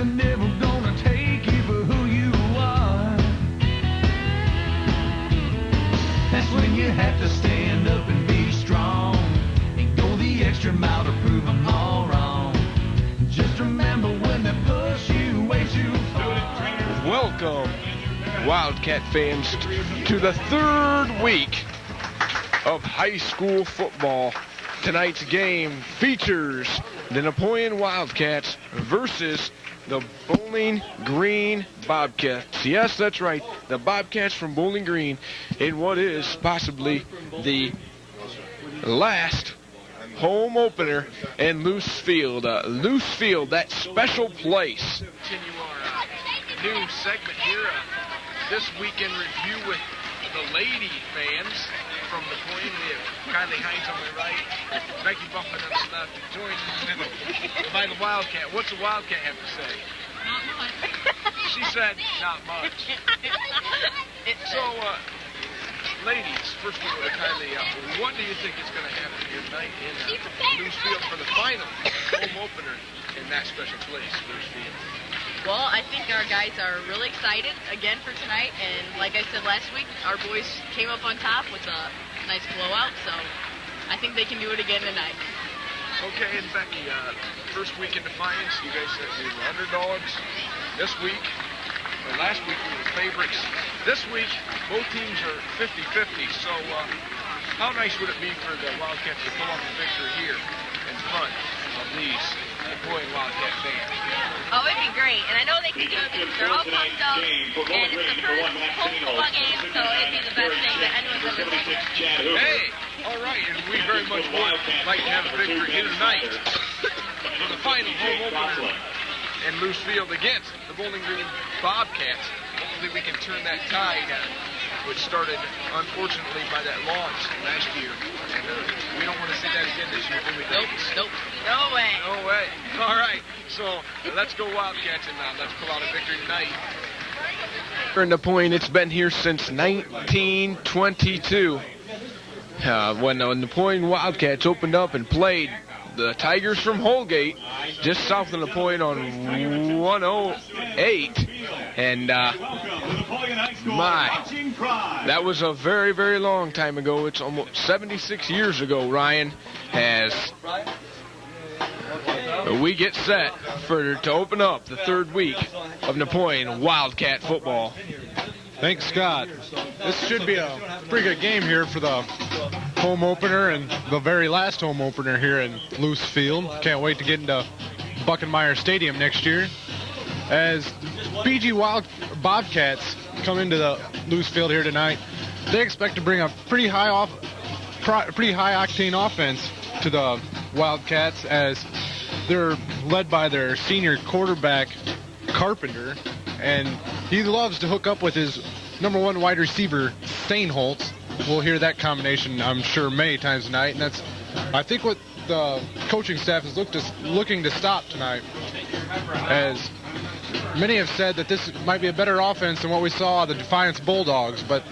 never gonna take you for who you are. That's when you have to stand up and be strong and go the extra mile to prove them all wrong. Just remember when they push you way too far. Welcome, Wildcat fans, to the third week of high school football. Tonight's game features the Napoleon Wildcats versus the Bowling Green Bobcats. Yes, that's right, the Bobcats from Bowling Green in what is possibly the last home opener in Loose Field. Loose Field, that special place. Continue our new segment here, this weekend review with the lady fans from Napoleon. We have Kylie Hines on my right, Becky Buffin on the left, joined by the Wildcat. What's the Wildcat have to say? Not much. She said not much. So, ladies, first of all, Kylie, what do you think is going to happen here tonight in Loose Field for the final home opener in that special place, Loose Field? Well, I think our guys are really excited again for tonight, and like I said last week, our boys came up on top with a nice blowout, so I think they can do it again tonight. Okay, and Becky, first week in Defiance, you guys said we were underdogs. This week, or last week, we were favorites. This week, both teams are 50-50, so how nice would it be for the Wildcats to pull off a victory here in front of these Napoleon Wildcat fans? Oh, it'd be great, and I know they can do it because they're all pumped up, and it's the first home football game, so it'd be the best thing that anyone's ever seen. Hey, all right, and we very much would like to have a victory here tonight for the final home opener in Loose Field against the Bowling Green Bobcats. Hopefully we can turn that tide, which started, unfortunately, by that loss last year. And we don't want to see that again this year, do we? Nope. No way. No way. All right, so let's go Wildcats, and let's pull out a victory tonight. In Napoleon, it's been here since 1922, when the Napoleon Wildcats opened up and played the Tigers from Holgate, just south of Napoleon on 108. And that was a very, very long time ago. It's almost 76 years ago, Ryan, as we get set to open up the third week of Napoleon Wildcat football. Thanks, Scott. This should be a pretty good game here for the home opener and the very last home opener here in Loose Field. Can't wait to get into Buckenmeyer Stadium next year. As BG Bobcats come into the Loose Field here tonight, they expect to bring a pretty high octane offense to the Wildcats, as they're led by their senior quarterback Carpenter, and he loves to hook up with his number one wide receiver Stainholtz. We'll hear that combination, I'm sure, many times tonight, and that's, I think, what the coaching staff is looking to stop tonight, as many have said that this might be a better offense than what we saw the Defiance Bulldogs, but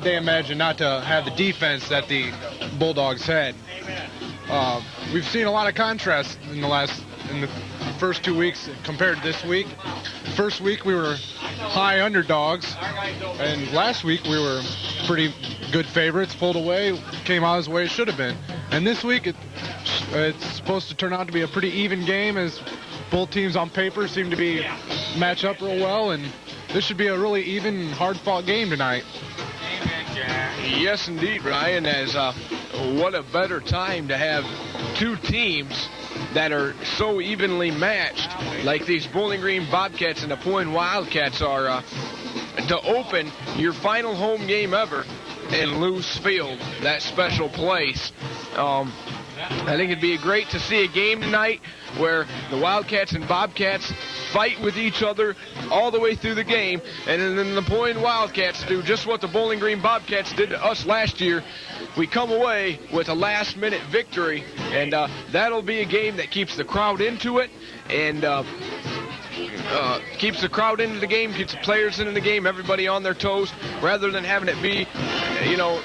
they imagine not to have the defense that the Bulldogs had. We've seen a lot of contrast in the first 2 weeks compared to this week. First week we were high underdogs, and last week we were pretty good favorites, pulled away, came out as the way it should have been. And this week it's supposed to turn out to be a pretty even game, as both teams on paper seem to be match up real well, and this should be a really even, hard-fought game tonight. Yes, indeed, Ryan, as what a better time to have two teams that are so evenly matched, like these Bowling Green Bobcats and Napoleon Wildcats are, to open your final home game ever in Loose Field, that special place. I think it'd be great to see a game tonight where the Wildcats and Bobcats fight with each other all the way through the game, and then the Napoleon Wildcats do just what the Bowling Green Bobcats did to us last year. We come away with a last-minute victory, and that'll be a game that keeps the crowd into it, and keeps the crowd into the game, keeps the players into the game, everybody on their toes, rather than having it be,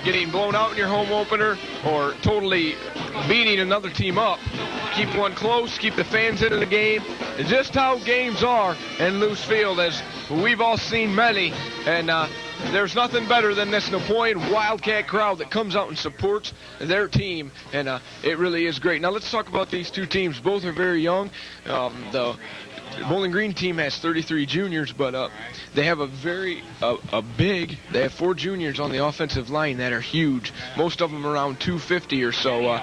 getting blown out in your home opener or totally beating another team up. keep one close, keep the fans into the game. It's just how games are in Luce Field, as we've all seen many. And there's nothing better than this Napoleon Wildcat crowd that comes out and supports their team, and it really is great. Now let's talk about these two teams. Both are very young. The Bowling Green team has 33 juniors, but they have they have 4 juniors on the offensive line that are huge. Most of them around 250 or so.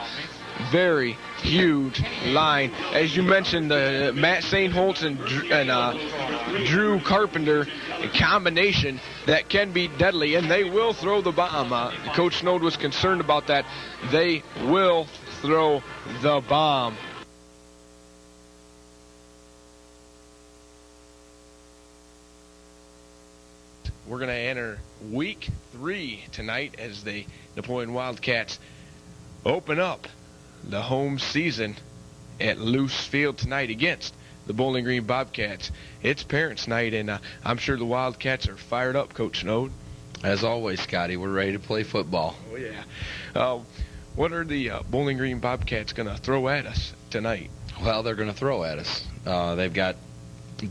Very huge line. As you mentioned, Matt St. Holtz and Drew Carpenter, a combination that can be deadly, and they will throw the bomb. Coach Snode was concerned about that. They will throw the bomb. We're going to enter week 3 tonight as the Napoleon Wildcats open up the home season at Luce Field tonight against the Bowling Green Bobcats. It's Parents' Night, and I'm sure the Wildcats are fired up, Coach Snode. As always, Scotty, we're ready to play football. Oh, yeah. What are the Bowling Green Bobcats going to throw at us tonight? Well, they're going to throw at us. They've got a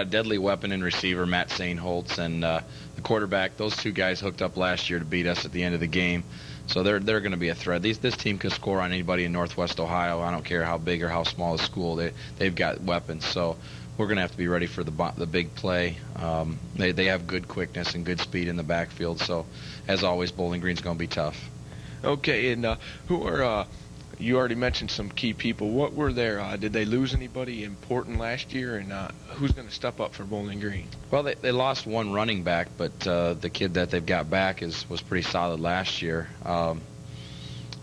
deadly weapon in receiver, Matt St. Holtz, and the quarterback. Those two guys hooked up last year to beat us at the end of the game. So they're going to be a threat. This team can score on anybody in Northwest Ohio. I don't care how big or how small the school. They've got weapons. So we're going to have to be ready for the big play. They have good quickness and good speed in the backfield. So as always, Bowling Green's going to be tough. Okay, and who are you already mentioned some key people. What were there? Did they lose anybody important last year, and who's going to step up for Bowling Green? Well, they lost one running back, but the kid that they've got back was pretty solid last year.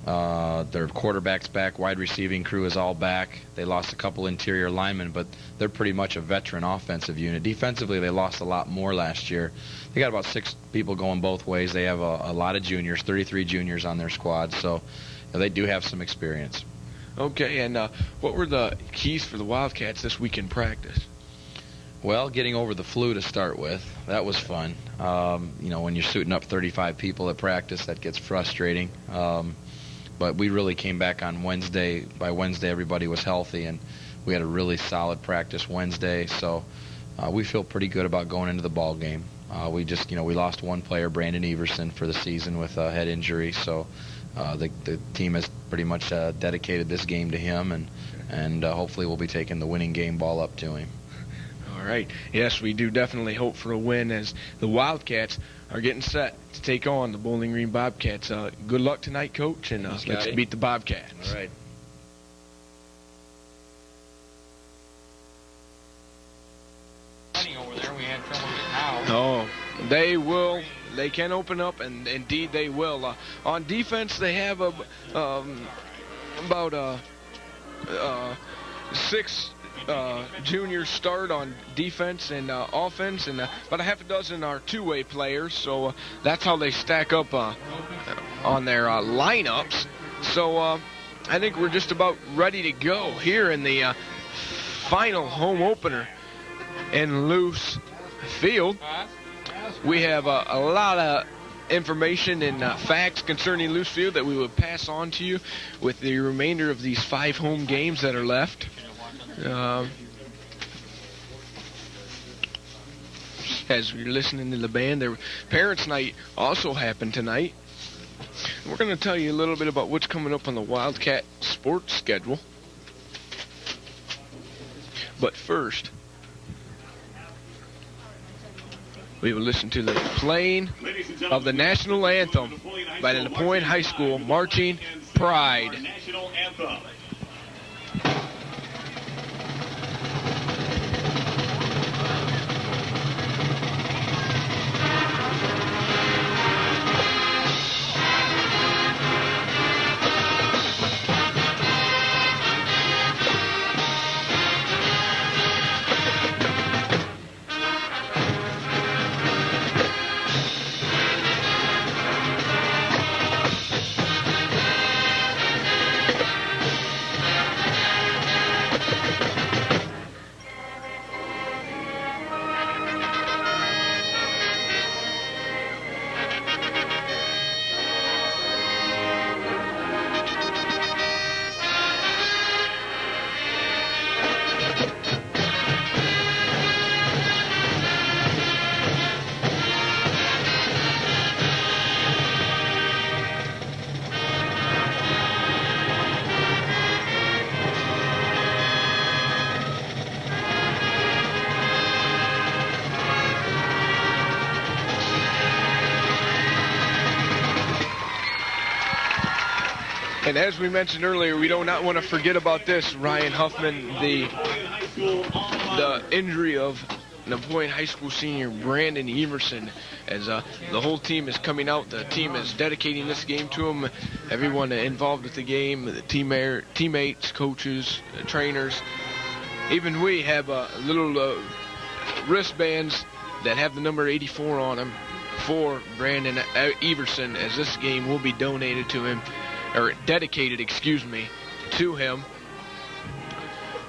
Their quarterback's back, wide receiving crew is all back. They lost a couple interior linemen, but they're pretty much a veteran offensive unit. Defensively, they lost a lot more last year. They got about 6 people going both ways. They have a lot of juniors, 33 juniors on their squad, so they do have some experience. Okay, and what were the keys for the Wildcats this week in practice? Well, getting over the flu to start with. That was fun. When you're suiting up 35 people at practice, that gets frustrating. But we really came back on Wednesday. By Wednesday, everybody was healthy, and we had a really solid practice Wednesday. So we feel pretty good about going into the ball game. We lost one player, Brandon Everson, for the season with a head injury. So the team has pretty much dedicated this game to him, and hopefully we'll be taking the winning game ball up to him. All right. Yes, we do definitely hope for a win as the Wildcats are getting set to take on the Bowling Green Bobcats. Good luck tonight, Coach, and let's beat the Bobcats. All right. Over there, we had trouble getting out. Oh, they will. They can open up, and indeed they will. On defense, they have about 6 juniors start on defense and offense, and about a half a dozen are two-way players. So that's how they stack up on their lineups. So I think we're just about ready to go here in the final home opener in Luce Field. We have a lot of information and facts concerning Luce Field that we will pass on to you with the remainder of these 5 home games that are left. As you're listening to the band, their Parents' Night also happened tonight. We're going to tell you a little bit about what's coming up on the Wildcat sports schedule. But first, we will listen to the playing of the national anthem by the Napoleon High School Marching Pride. And as we mentioned earlier, we do not want to forget about this, Ryan Huffman, the injury of Napoleon High School senior Brandon Everson. As the whole team is coming out, the team is dedicating this game to him. Everyone involved with the game, the teammates, coaches, trainers. Even we have little wristbands that have the number 84 on them for Brandon Everson, as this game will be donated to him, or dedicated, to him.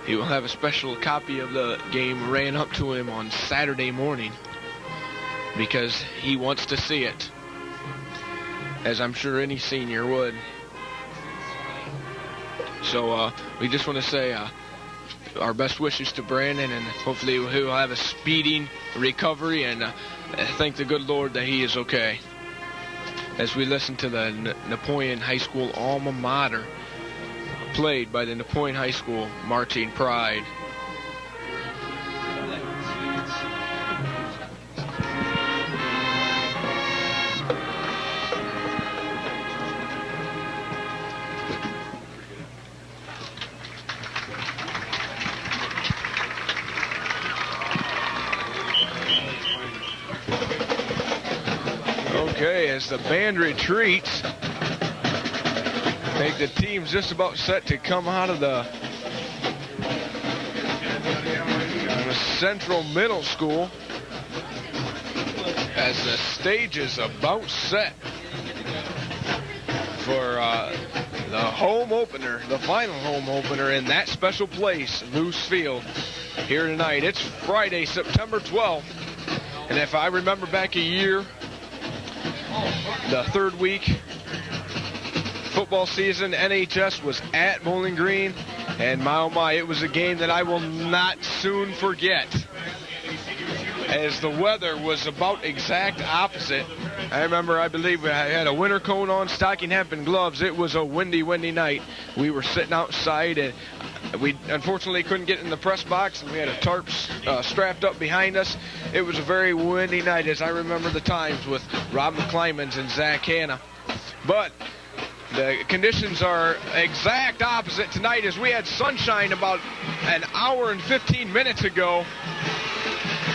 He will have a special copy of the game ran up to him on Saturday morning because he wants to see it, as I'm sure any senior would. So we just want to say our best wishes to Brandon, and hopefully he'll have a speeding recovery, and thank the good Lord that he is okay. As we listen to the Napoleon High School alma mater, played by the Napoleon High School Marching Pride. Okay, as the band retreats, I think the team's just about set to come out of the Central Middle School, as the stage is about set for the home opener, the final home opener in that special place, Loose Field, here tonight. It's Friday, September 12th, and if I remember back a year, the third week football season, NHS was at Bowling Green, and my oh my, it was a game that I will not soon forget, as the weather was about exact opposite. I remember, I believe I had a winter coat on, stocking cap, and gloves. It was a windy night. We were sitting outside, and we unfortunately couldn't get in the press box, and we had a tarp strapped up behind us. It was a very windy night, as I remember the times with Rob McClymans and Zach Hanna. But the conditions are exact opposite tonight, as we had sunshine about an hour and 15 minutes ago.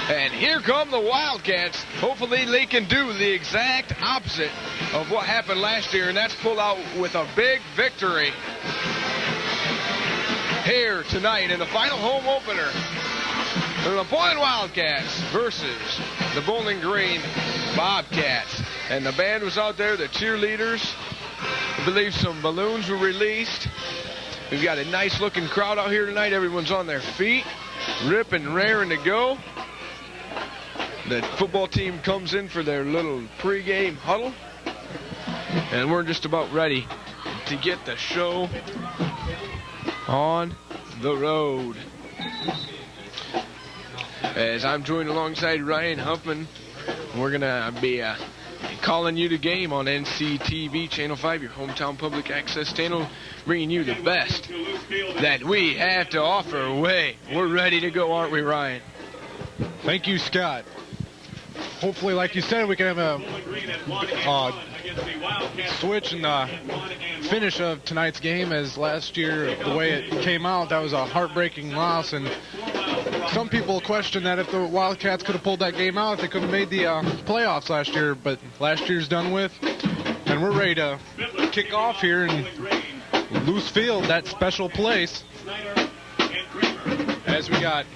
And here come the Wildcats. Hopefully they can do the exact opposite of what happened last year, and that's pull out with a big victory here tonight in the final home opener. The Napoleon Wildcats versus the Bowling Green Bobcats. And the band was out there, the cheerleaders. I believe some balloons were released. We've got a nice looking crowd out here tonight. Everyone's on their feet, ripping and raring to go. The football team comes in for their little pregame huddle, and we're just about ready to get the show on the road. As I'm joined alongside Ryan Huffman, we're going to be calling you the game on NCTV Channel 5, your hometown public access channel, bringing you the best that we have to offer. We're ready to go, aren't we, Ryan? Thank you, Scott. Hopefully, like you said, we can have a switch in the finish of tonight's game, as last year, the way it came out, that was a heartbreaking loss. And some people question that if the Wildcats could have pulled that game out, they could have made the playoffs last year. But last year's done with, and we're ready to kick off here in Loose Field, that special place, as we got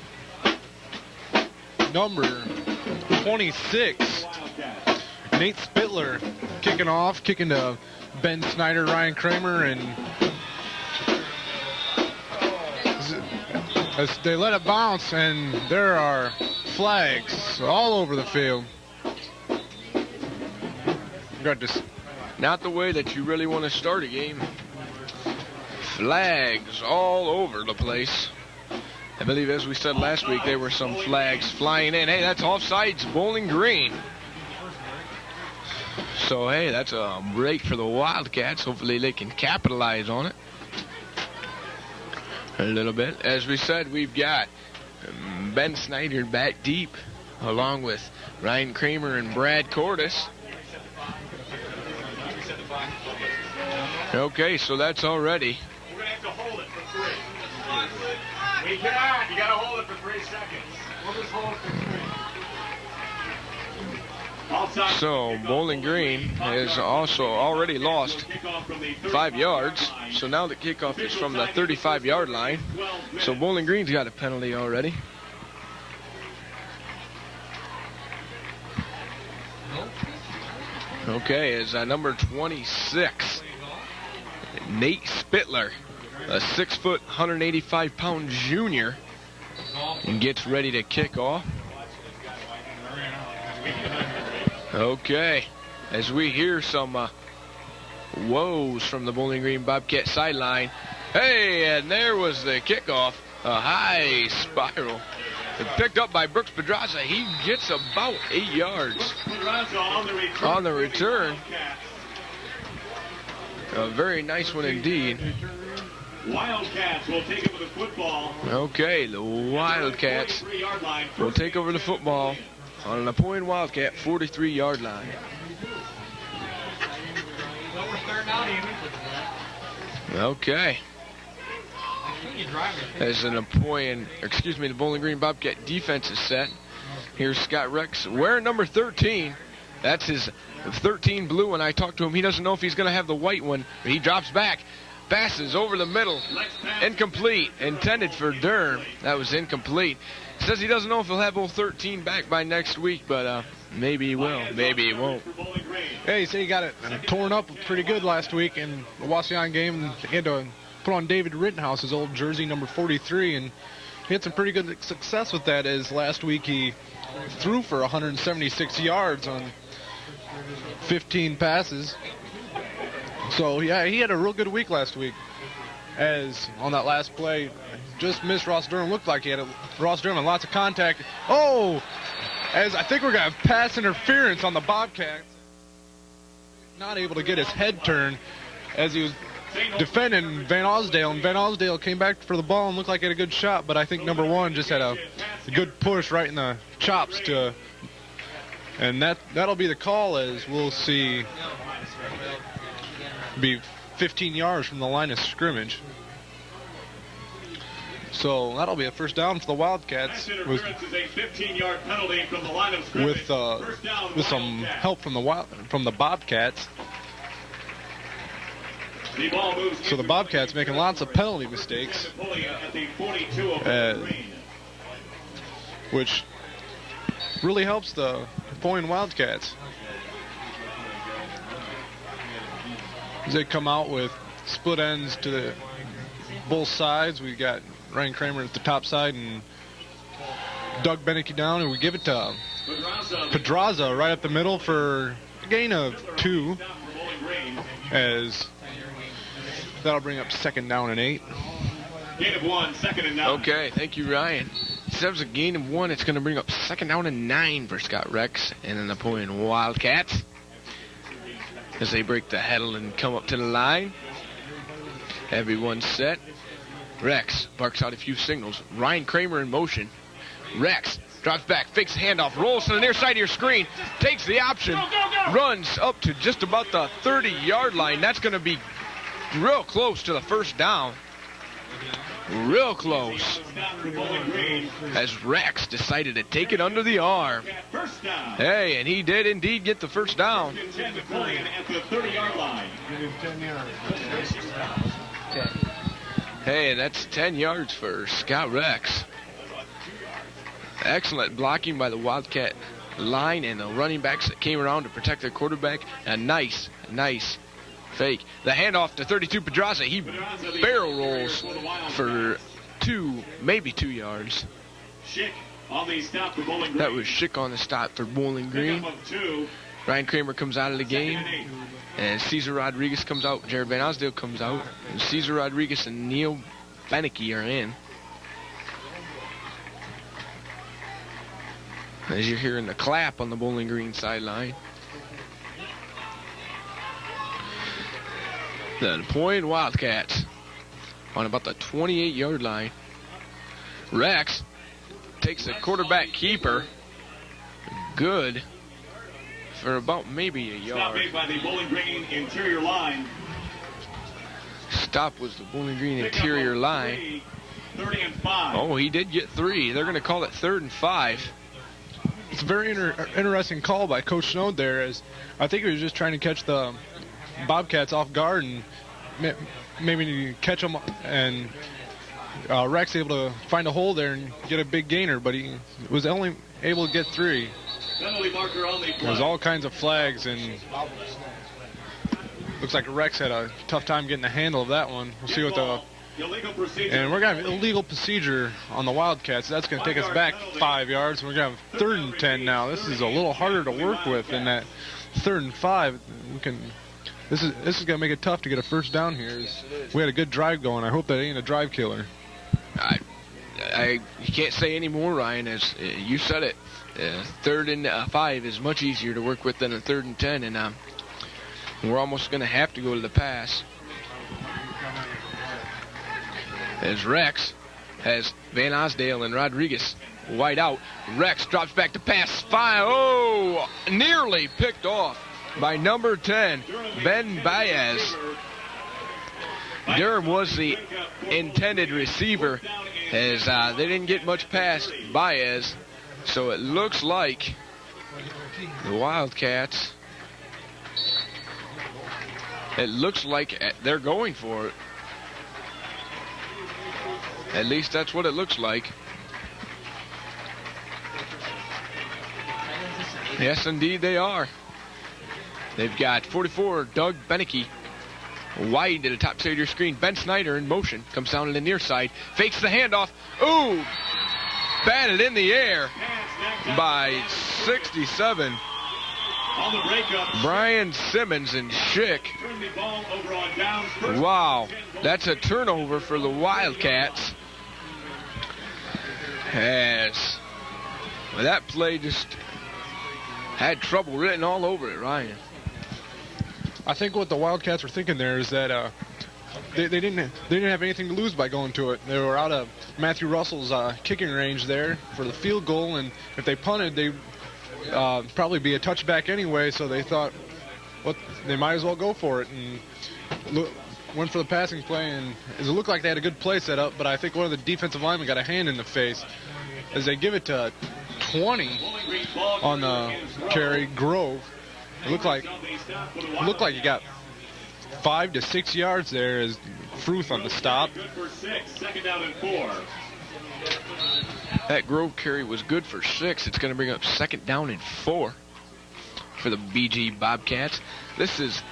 number 26, Nate Spittler kicking to Ben Snyder, Ryan Kramer, and as they let it bounce, and there are flags all over the field. Got this. Not the way that you really want to start a game. Flags all over the place. I believe, as we said last week, there were some flags flying in. Hey, that's offsides, Bowling Green. So, hey, that's a break for the Wildcats. Hopefully they can capitalize on it a little bit. As we said, we've got Ben Snyder back deep, along with Ryan Kramer and Brad Cordes. Okay, so that's already. We're going to have to hold it for 3. We cannot. You got to hold it for 3 seconds. We'll just hold it for 3. So Bowling Green has also already lost 5 yards. So now the kickoff is from the 35-yard line. So Bowling Green's got a penalty already. Okay, is number 26, Nate Spittler, a 6-foot, 185-pound junior, and gets ready to kick off. Okay, as we hear some woes from the Bowling Green Bobcat sideline. Hey, and there was the kickoff, a high spiral. And picked up by Brooks Pedraza. He gets about 8 yards on the return. A very nice one indeed. Wildcats will take over the football. Okay, the Wildcats will take over the football on the Napoleon Wildcat 43-yard line. Okay. As the Bowling Green Bobcat defense is set. Here's Scott Rex wearing number 13. That's his 13 blue. When I talked to him, he doesn't know if he's going to have the white one. He drops back, passes over the middle, incomplete, intended for Durham. That was incomplete. Says he doesn't know if he'll have old 13 back by next week, but maybe he will, maybe he won't. Yeah, he said he got it torn up pretty good last week in the Wasion game. He had to put on David Rittenhouse's old jersey, number 43, and he had some pretty good success with that, as last week he threw for 176 yards on 15 passes. So, yeah, he had a real good week last week, as on that last play, just missed Ross Durham. Looked like he had Ross Durham and lots of contact. Oh, as I think we're going to have pass interference on the Bobcats. Not able to get his head turned as he was defending Van Osdale, and Van Osdale came back for the ball and looked like he had a good shot, but I think number 1 just had a good push right in the chops and that'll be the call, as we'll see be 15 yards from the line of scrimmage. So that'll be a first down for the Wildcats with some help from the Bobcats. So the Bobcats making lots of penalty mistakes, which really helps the Napoleon Wildcats. They come out with split ends to both sides. We got Ryan Kramer at the top side and Doug Beneke down, and we give it to Pedraza right up the middle for a gain of 2, as that'll bring up 2nd down and 8. Gain of 1, 2nd and 9. Okay, thank you, Ryan. Instead of a gain of 1, it's going to bring up 2nd down and 9 for Scott Rex and the Napoleon Wildcats, as they break the huddle and come up to the line. Everyone's set. Rex barks out a few signals. Ryan Kramer in motion. Rex drops back, fakes a handoff, rolls to the near side of your screen, takes the option, runs up to just about the 30-yard line. That's going to be real close to the first down. Real close. As Rex decided to take it under the arm. Hey, and he did indeed get the first down. Hey, that's 10 yards for Scott Rex. Excellent blocking by the Wildcat line and the running backs that came around to protect their quarterback. A nice fake. The handoff to 32 Pedraza. He barrel rolls for 2, maybe 2 yards. That was Schick on the stop for Bowling Green. Ryan Kramer comes out of the game, and Cesar Rodriguez comes out. Jared Van Osdale comes out, and Cesar Rodriguez and Neil Beneke are in. As you're hearing the clap on the Bowling Green sideline. The Napoleon Wildcats on about the 28-yard line. Rex takes the quarterback keeper. Good for about maybe a yard. Stop made by the Bowling Green interior line. stop was the Bowling Green interior line. 30 and 5. Oh, he did get 3. They're going to call it 3rd and 5. It's a very interesting call by Coach Snowd there, as I think he was just trying to catch the Bobcats off guard and maybe catch them, and Rex able to find a hole there and get a big gainer, but he was only able to get 3. Penalty marker on the play. There's all kinds of flags, and looks like Rex had a tough time getting the handle of that one. We'll see what the... Illegal procedure. And we're going to have illegal procedure on the Wildcats. That's going to take us back 5 yards. We're going to have 3rd and 10 now. This is a little harder to work with than that 3rd and 5. This is going to make it tough to get a first down here. We had a good drive going. I hope that ain't a drive killer. You can't say any more, Ryan, as you said it. 3rd and 5 is much easier to work with than a 3rd and 10, and we're almost going to have to go to the pass. As Rex has Van Osdale and Rodriguez wide out. Rex drops back to pass. Nearly picked off by number 10, Ben Baez. Durham was the intended receiver, as they didn't get much past Baez. So it looks like the Wildcats, they're going for it. At least that's what it looks like. Yes, indeed they are. They've got 44, Doug Beneke, wide to the top side of your screen. Ben Snyder in motion, comes down to the near side, fakes the handoff. Ooh! Batted in the air by 67. On the breakup, Brian Simmons and Schick. turn the ball over on downs. First Wow, that's a turnover for the Wildcats. As that play just had trouble written all over it, Ryan. I think what the Wildcats were thinking there is that they didn't have anything to lose by going to it. They were out of Matthew Russell's kicking range there for the field goal, and if they punted, they probably be a touchback anyway. So they thought, they might as well go for it, and went for the passing play. And it looked like they had a good play set up, but I think one of the defensive linemen got a hand in the face as they give it to 20 on the carry. Grove. It looked like he got 5 to 6 yards there as Fruth on the stop. good for 6. Second down and 4. That Grove carry was good for 6. It's going to bring up 2nd down and 4 for the BG Bobcats. This is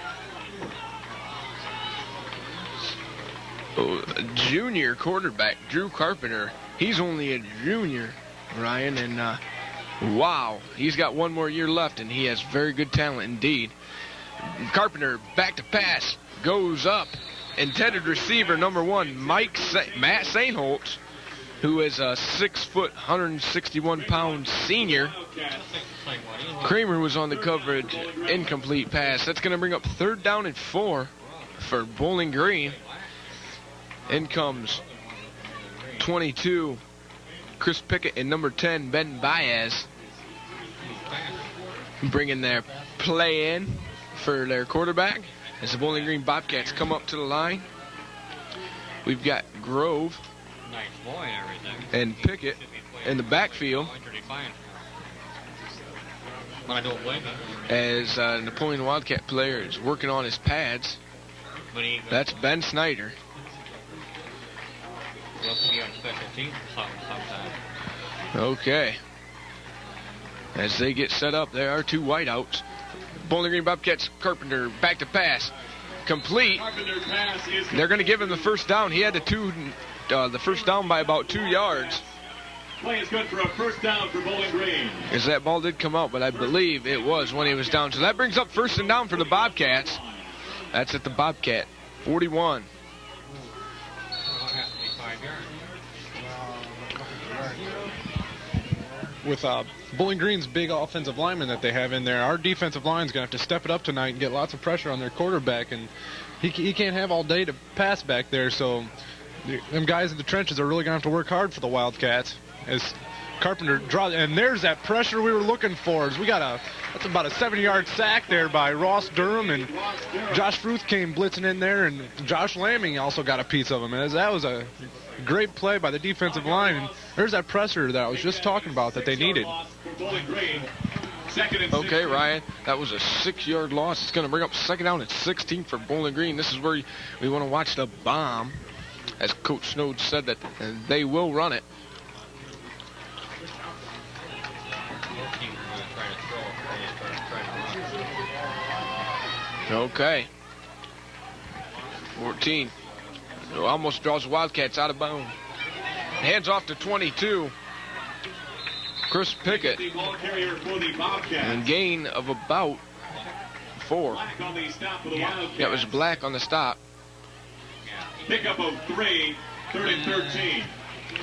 junior quarterback Drew Carpenter. He's only a junior, Ryan, and wow, he's got one more year left, and he has very good talent indeed. Carpenter back to pass, goes up. Intended receiver number 1, Matt Sainholtz, who is a 6 foot, 161-pound senior. Kramer was on the coverage, incomplete pass. That's going to bring up 3rd down and 4 for Bowling Green. In comes 22, Chris Pickett, and number 10, Ben Baez, bringing their play in for their quarterback as the Bowling Green Bobcats come up to the line. We've got Grove and Pickett in the backfield as Napoleon Wildcat player is working on his pads. That's Ben Snyder. Okay. As they get set up, there are 2 wideouts. Bowling Green Bobcats, Carpenter back to pass. Complete. They're going to give him the first down. He had the first down by about 2 yards. Play is good for a first down for Bowling Green. As that ball did come out, but I believe it was when he was down. So that brings up 1st and down for the Bobcats. That's at the Bobcat 41. With Bowling Green's big offensive lineman that they have in there, our defensive line's going to have to step it up tonight and get lots of pressure on their quarterback, and he can't have all day to pass back there, so them guys in the trenches are really going to have to work hard for the Wildcats, as Carpenter draws, and there's that pressure we were looking for. As we got that's about a 70-yard sack there by Ross Durham, and Josh Fruth came blitzing in there, and Josh Lamming also got a piece of him. And that was a great play by the defensive line. And there's that pressure that I was just talking about that they needed. Okay, Ryan, that was a 6-yard loss. It's going to bring up second down and 16 for Bowling Green. This is where we want to watch the bomb. As Coach Snow said that they will run it. Okay. 14. Almost draws Wildcats out of bounds. Hands off to 22. Chris Pickett. And gain of about 4. Yeah, it was Black on the stop. Pickup of 3, 3rd and 13.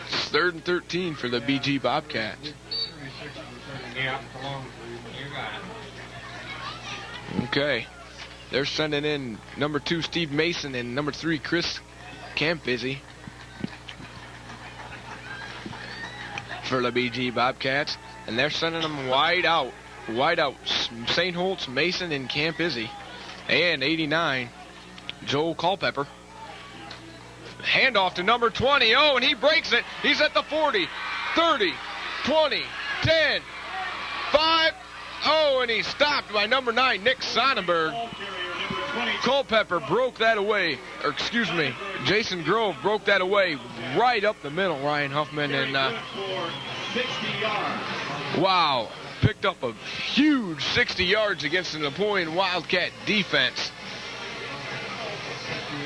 It's 3rd and 13 for the BG Bobcats. Okay. They're sending in number 2, Steve Mason, and number 3, Chris Campizzi for the BG Bobcats. And they're sending them wide out. Wide out. St. Holtz, Mason, and Campizzi. And 89, Joel Culpepper. Handoff to number 20. Oh, and he breaks it. He's at the 40, 30, 20, 10, 5. Oh, and he's stopped by number 9, Nick Sonnenberg. Culpepper broke that away. Or, excuse me, Jason Grove broke that away right up the middle, Ryan Huffman. And, wow, picked up a huge 60 yards against the Napoleon Wildcat defense.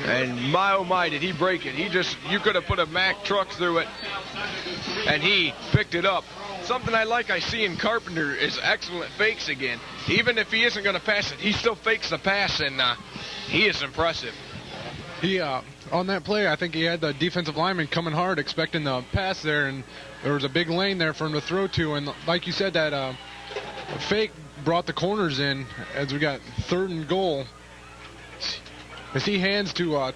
And my, oh my, did he break it. You could have put a Mack truck through it, and he picked it up. Something I see in Carpenter is excellent fakes again. Even if he isn't going to pass it, he still fakes the pass, and he is impressive. He, on that play, I think he had the defensive lineman coming hard, expecting the pass there, and there was a big lane there for him to throw to. And like you said, that fake brought the corners in as we got 3rd and goal. As he hands to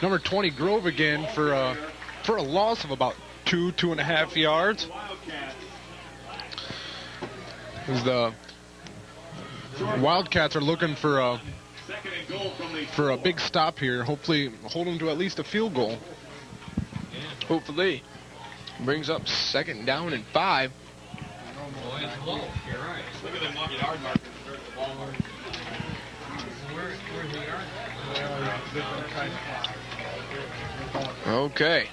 number 20 Grove again for a loss of about 2.5 yards. As the Wildcats are looking for a big stop here. Hopefully hold them to at least a field goal. Hopefully. Brings up 2nd down and 5. Look at the yard markers. Okay.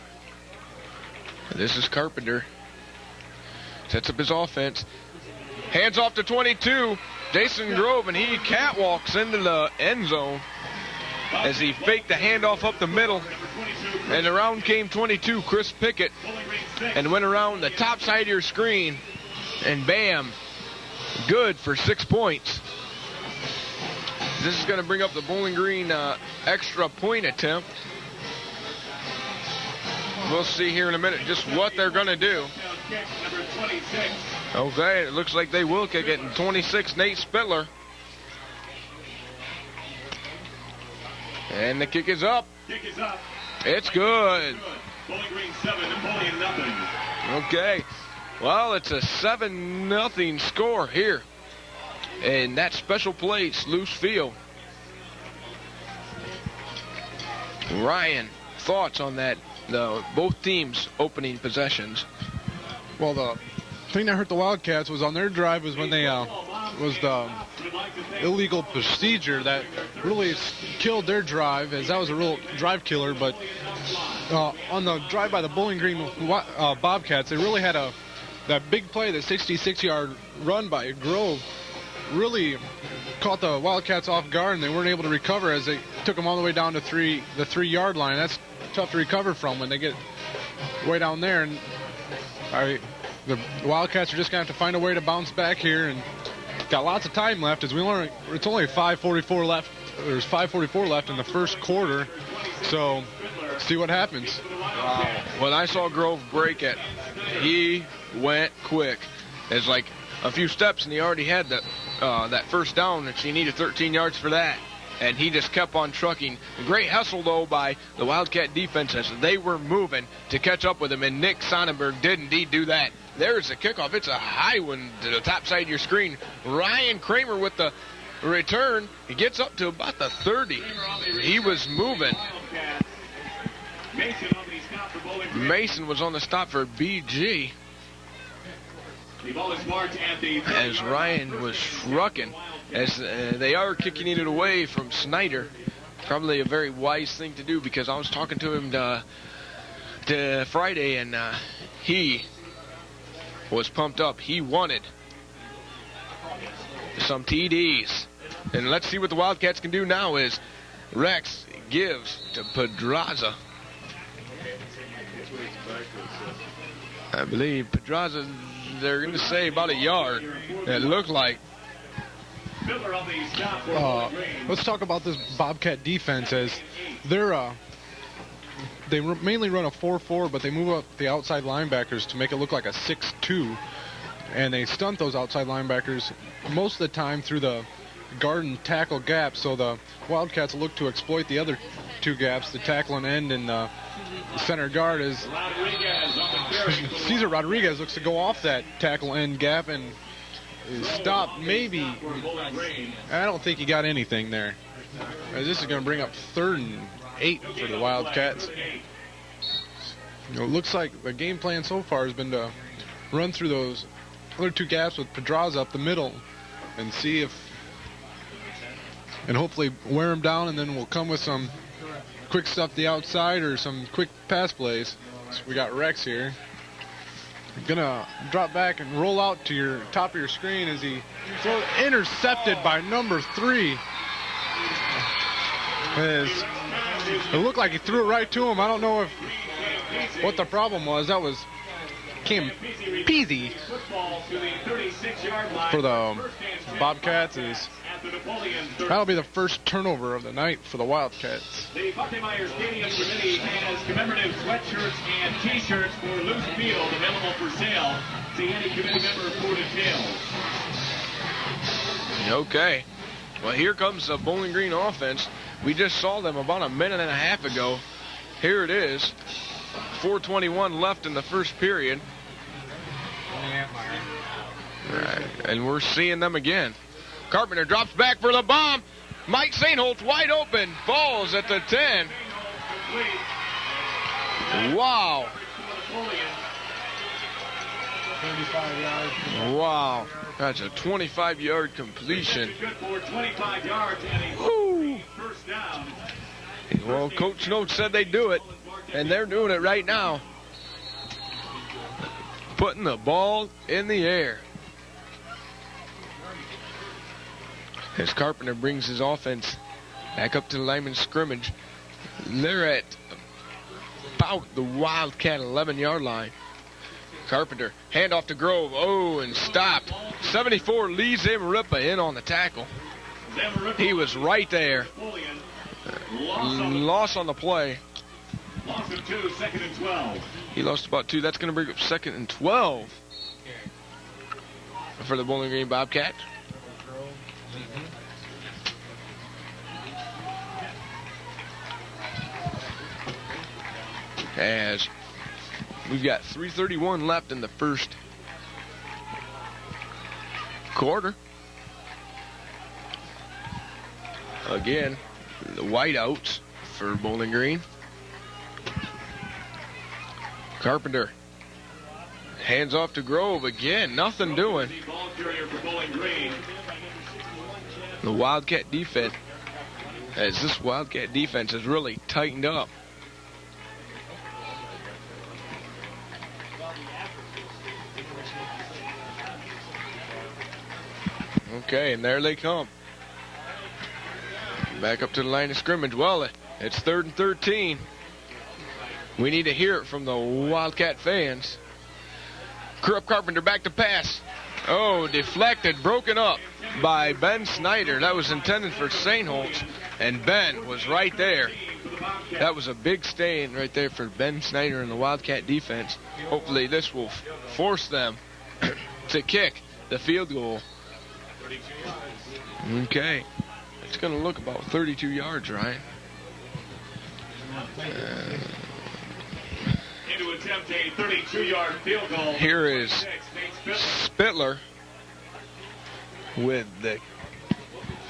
This is Carpenter. Sets up his offense. Hands off to 22. Jason Grove, and he catwalks into the end zone as he faked the handoff up the middle. And around came 22, Chris Pickett, and went around the top side of your screen. And bam, good for 6 points. This is going to bring up the Bowling Green extra point attempt. We'll see here in a minute just what they're going to do. Okay, it looks like they will kick it. And 26, Nate Spittler. And the kick is up. It's good. Bowling Green 7, Napoleon nothing. Okay. Well, it's a 7-0 score here. And that special place, Luce Field. Ryan, thoughts on that? Both teams opening possessions. Well, the thing that hurt the Wildcats was on their drive was when they was the illegal procedure that really killed their drive, as that was a real drive killer. But on the drive by the Bowling Green Bobcats, they really had that big play, the 66-yard run by Grove, really caught the Wildcats off guard, and they weren't able to recover as they took them all the way down to the 3-yard line. That's tough to recover from when they get way down there. And the Wildcats are just going to have to find a way to bounce back here, and got lots of time left. As we learn, it's only 5:44 left. There's 5:44 left in the first quarter, so see what happens. Wow. When I saw Grove break it, he went quick. It's like a few steps, and he already had that first down, and she needed 13 yards for that. and he just kept on trucking. A great hustle, though, by the Wildcat defense as they were moving to catch up with him, and Nick Sonnenberg did indeed do that. There's the kickoff. It's a high one to the top side of your screen. Ryan Kramer with the return. He gets up to about the 30. He was moving. Mason was on the stop for BG. As Ryan was trucking, as they are kicking it away from Snyder. Probably a very wise thing to do, because I was talking to him to Friday, and he was pumped up. He wanted some TDs. And let's see what the Wildcats can do now. Is Rex gives to Pedraza. I believe Pedraza, they're going to say about a yard. It looked like. Let's talk about this Bobcat defense. As they mainly run a 4-4, but they move up the outside linebackers to make it look like a 6-2, and they stunt those outside linebackers most of the time through the guard and tackle gap. So the Wildcats look to exploit the other two gaps, the tackle and end and the center guard. Is Cesar Rodriguez looks to go off that tackle end gap and stop. Maybe, I don't think he got anything there. This is going to bring up 3rd and 8 for the Wildcats. It looks like the game plan so far has been to run through those other two gaps with Pedraza up the middle and see if, and hopefully wear him down, and then we'll come with some quick stuff the outside or some quick pass plays. So we got Rex here. Gonna drop back and roll out to your top of your screen as he throws, intercepted by number 3. It looked like he threw it right to him. I don't know what the problem was. That was Cam Peasy for the Bobcats. That'll be the first turnover of the night for the Wildcats. The Buckeye Stadium Committee has commemorative sweatshirts and T-shirts for Loose Field available for sale. See any committee member for details. Okay. Well, here comes the Bowling Green offense. We just saw them about a minute and a half ago. Here it is. 4:21 left in the first period. Right. And we're seeing them again. Carpenter drops back for the bomb. Mike St. Holtz wide open. Falls at the 10. Wow. Wow. That's a 25-yard completion. Woo. Well, Coach Notes said they'd do it, and they're doing it right now. Putting the ball in the air. As Carpenter brings his offense back up to the lineman scrimmage. They're at about the Wildcat 11-yard line. Carpenter, handoff to Grove. Oh, and stopped. 74 leads Zamaripa in on the tackle. He was right there. Loss on the play. Loss of 2, 2nd and 12. He lost about 2. That's going to bring up 2nd and 12 for the Bowling Green Bobcats. As we've got 3:31 left in the first quarter. Again, the whiteouts for Bowling Green. Carpenter hands off to Grove again. Nothing doing. The Wildcat defense, as this Wildcat defense has really tightened up. Okay, and there they come. Back up to the line of scrimmage. Well, it's 3rd and 13. We need to hear it from the Wildcat fans. Krupp Carpenter back to pass. Oh, deflected, broken up by Ben Snyder. That was intended for St. Holtz, and Ben was right there. That was a big stain right there for Ben Snyder and the Wildcat defense. Hopefully this will force them to kick the field goal. Okay. It's going to look about 32 yards, Ryan. Into attempt a 32-yard field goal. Here is Spittler with the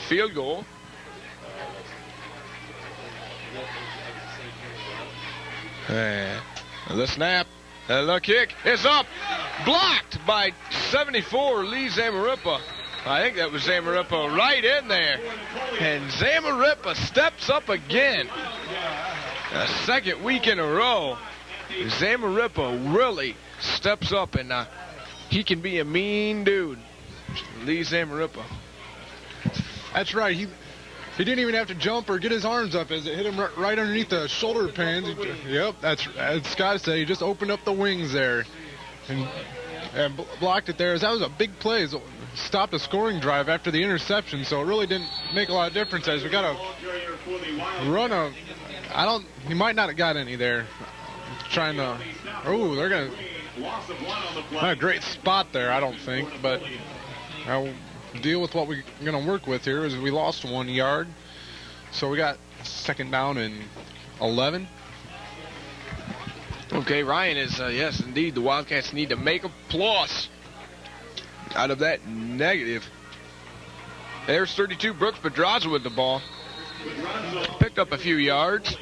field goal. And the snap, and the kick is up, blocked by 74 Lee Zamarripa. I think that was Zamarripa right in there. And Zamarripa steps up again. A second week in a row. Zamarripa really steps up, and he can be a mean dude. Lee Zamarripa. That's right. He didn't even have to jump or get his arms up as it hit him right underneath the shoulder pads. Yep, that's Scott said. He just opened up the wings there and blocked it there. That was a big play. It stopped a scoring drive after the interception, so it really didn't make a lot of difference. As we got to run he might not have got any there. Trying to, they're going to, not a great spot there, I don't think, but I'll deal with what we're going to work with here. Is we lost 1 yard, so we got second down and 11. Okay, Ryan is, yes, indeed, the Wildcats need to make a plus out of that negative. There's 32, Brooks Pedraza with the ball. Picked up a few yards.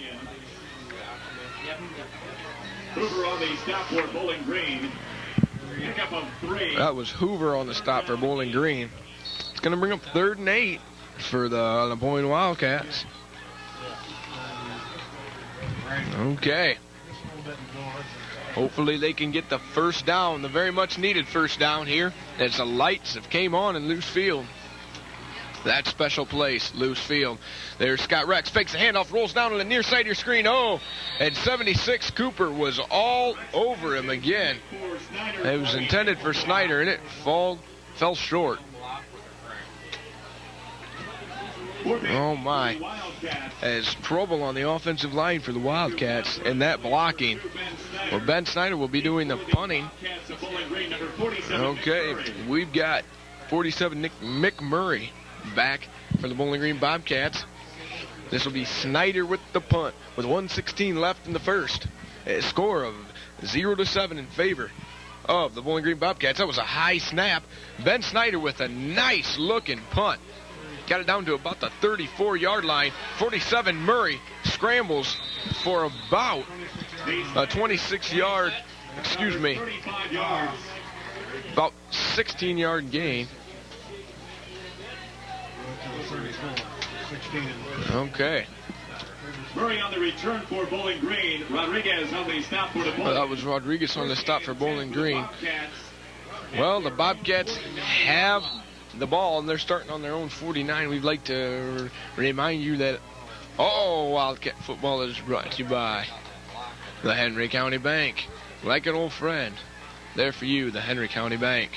Hoover on the stop for Bowling Green. Pick up of 3. That was Hoover on the stop for Bowling Green. It's going to bring up 3rd and 8 for the Napoleon Wildcats. Okay. Hopefully they can get the first down, the very much needed first down here, as the lights have came on in Loose Field. That special place, Loose Field. There's Scott Rex, fakes the handoff, rolls down on the near side of your screen. Oh, and 76 Cooper was all over him again. It was intended for Snyder, and it fell short. Oh, my. As trouble on the offensive line for the Wildcats, and that blocking. Well, Ben Snyder will be doing the punting. Okay, we've got 47 Mick Murray back for the Bowling Green Bobcats. This will be Snyder with the punt with 1:16 left in the first. A score of 0-7 in favor of the Bowling Green Bobcats. That was a high snap. Ben Snyder with a nice looking punt. Got it down to about the 34-yard line. 47 Murray scrambles for about a 26-yard, about 16-yard gain. Okay. Murray on the return for Bowling Green. Rodriguez on the stop for the Bowling. That was Rodriguez on the stop for Bowling Green. Well, the Bobcats have the ball, and they're starting on their own 49. We'd like to remind you that Wildcat football is brought to you by the Henry County Bank. Like an old friend, there for you, the Henry County Bank.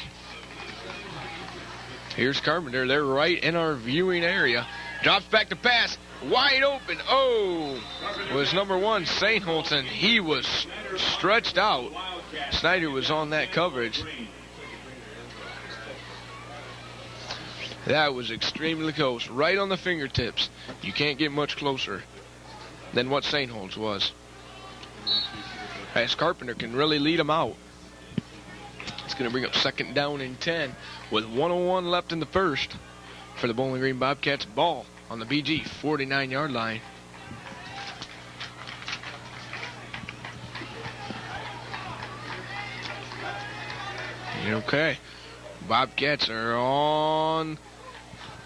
Here's Carpenter. They're right in our viewing area. Drops back to pass. Wide open. Was number 1, St. Holton. He was stretched out. Snyder was on that coverage. That was extremely close. Right on the fingertips. You can't get much closer than what St. Holt's was. As Carpenter can really lead them out. It's going to bring up second down and 10 with 1:01 left in the first for the Bowling Green Bobcats. Ball on the BG 49-yard line. Okay. Bobcats are on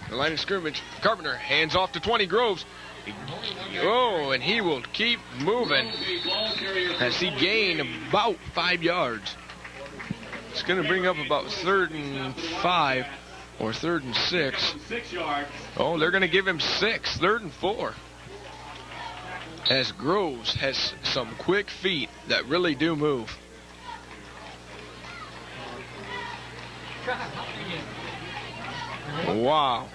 the line of scrimmage. Carpenter hands off to 20 Groves. And he will keep moving as he gained about 5 yards. It's going to bring up about 3rd and 5 or 3rd and 6. They're going to give him 6, 3rd and 4. As Groves has some quick feet that really do move. Wow.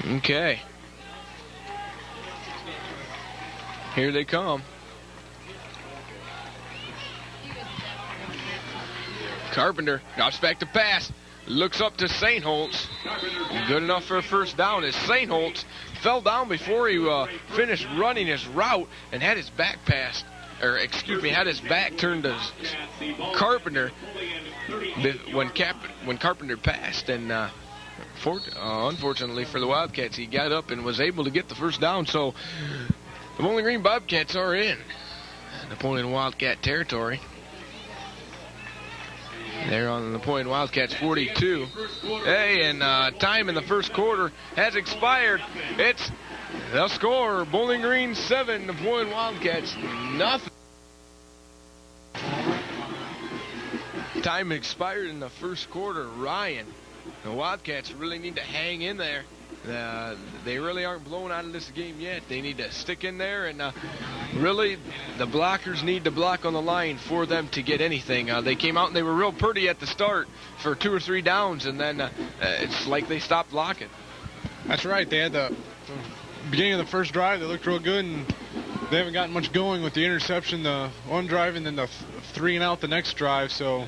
Okay. Here they come. Carpenter drops back to pass. looks up to St. Holtz. Good enough for a first down as St. Holtz fell down before he finished running his route and had his back passed, or excuse me, had his back turned to Carpenter when Carpenter passed. And unfortunately for the Wildcats, he got up and was able to get the first down. So the Bowling Green Bobcats are in Napoleon Wildcat territory. They're on the Napoleon Wildcats 42. Hey, and time in the first quarter has expired. It's the score, Bowling Green 7, Napoleon Wildcats nothing. Time expired in the first quarter. Ryan, the Wildcats really need to hang in there. They really aren't blown out of this game yet. They need to stick in there, and really the blockers need to block on the line for them to get anything. They came out and they were real pretty at the start for 2 or 3 downs, and then it's like they stopped blocking. That's right. They had the beginning of the first drive. They looked real good, and they haven't gotten much going with the interception the one drive and then the 3 and out the next drive. So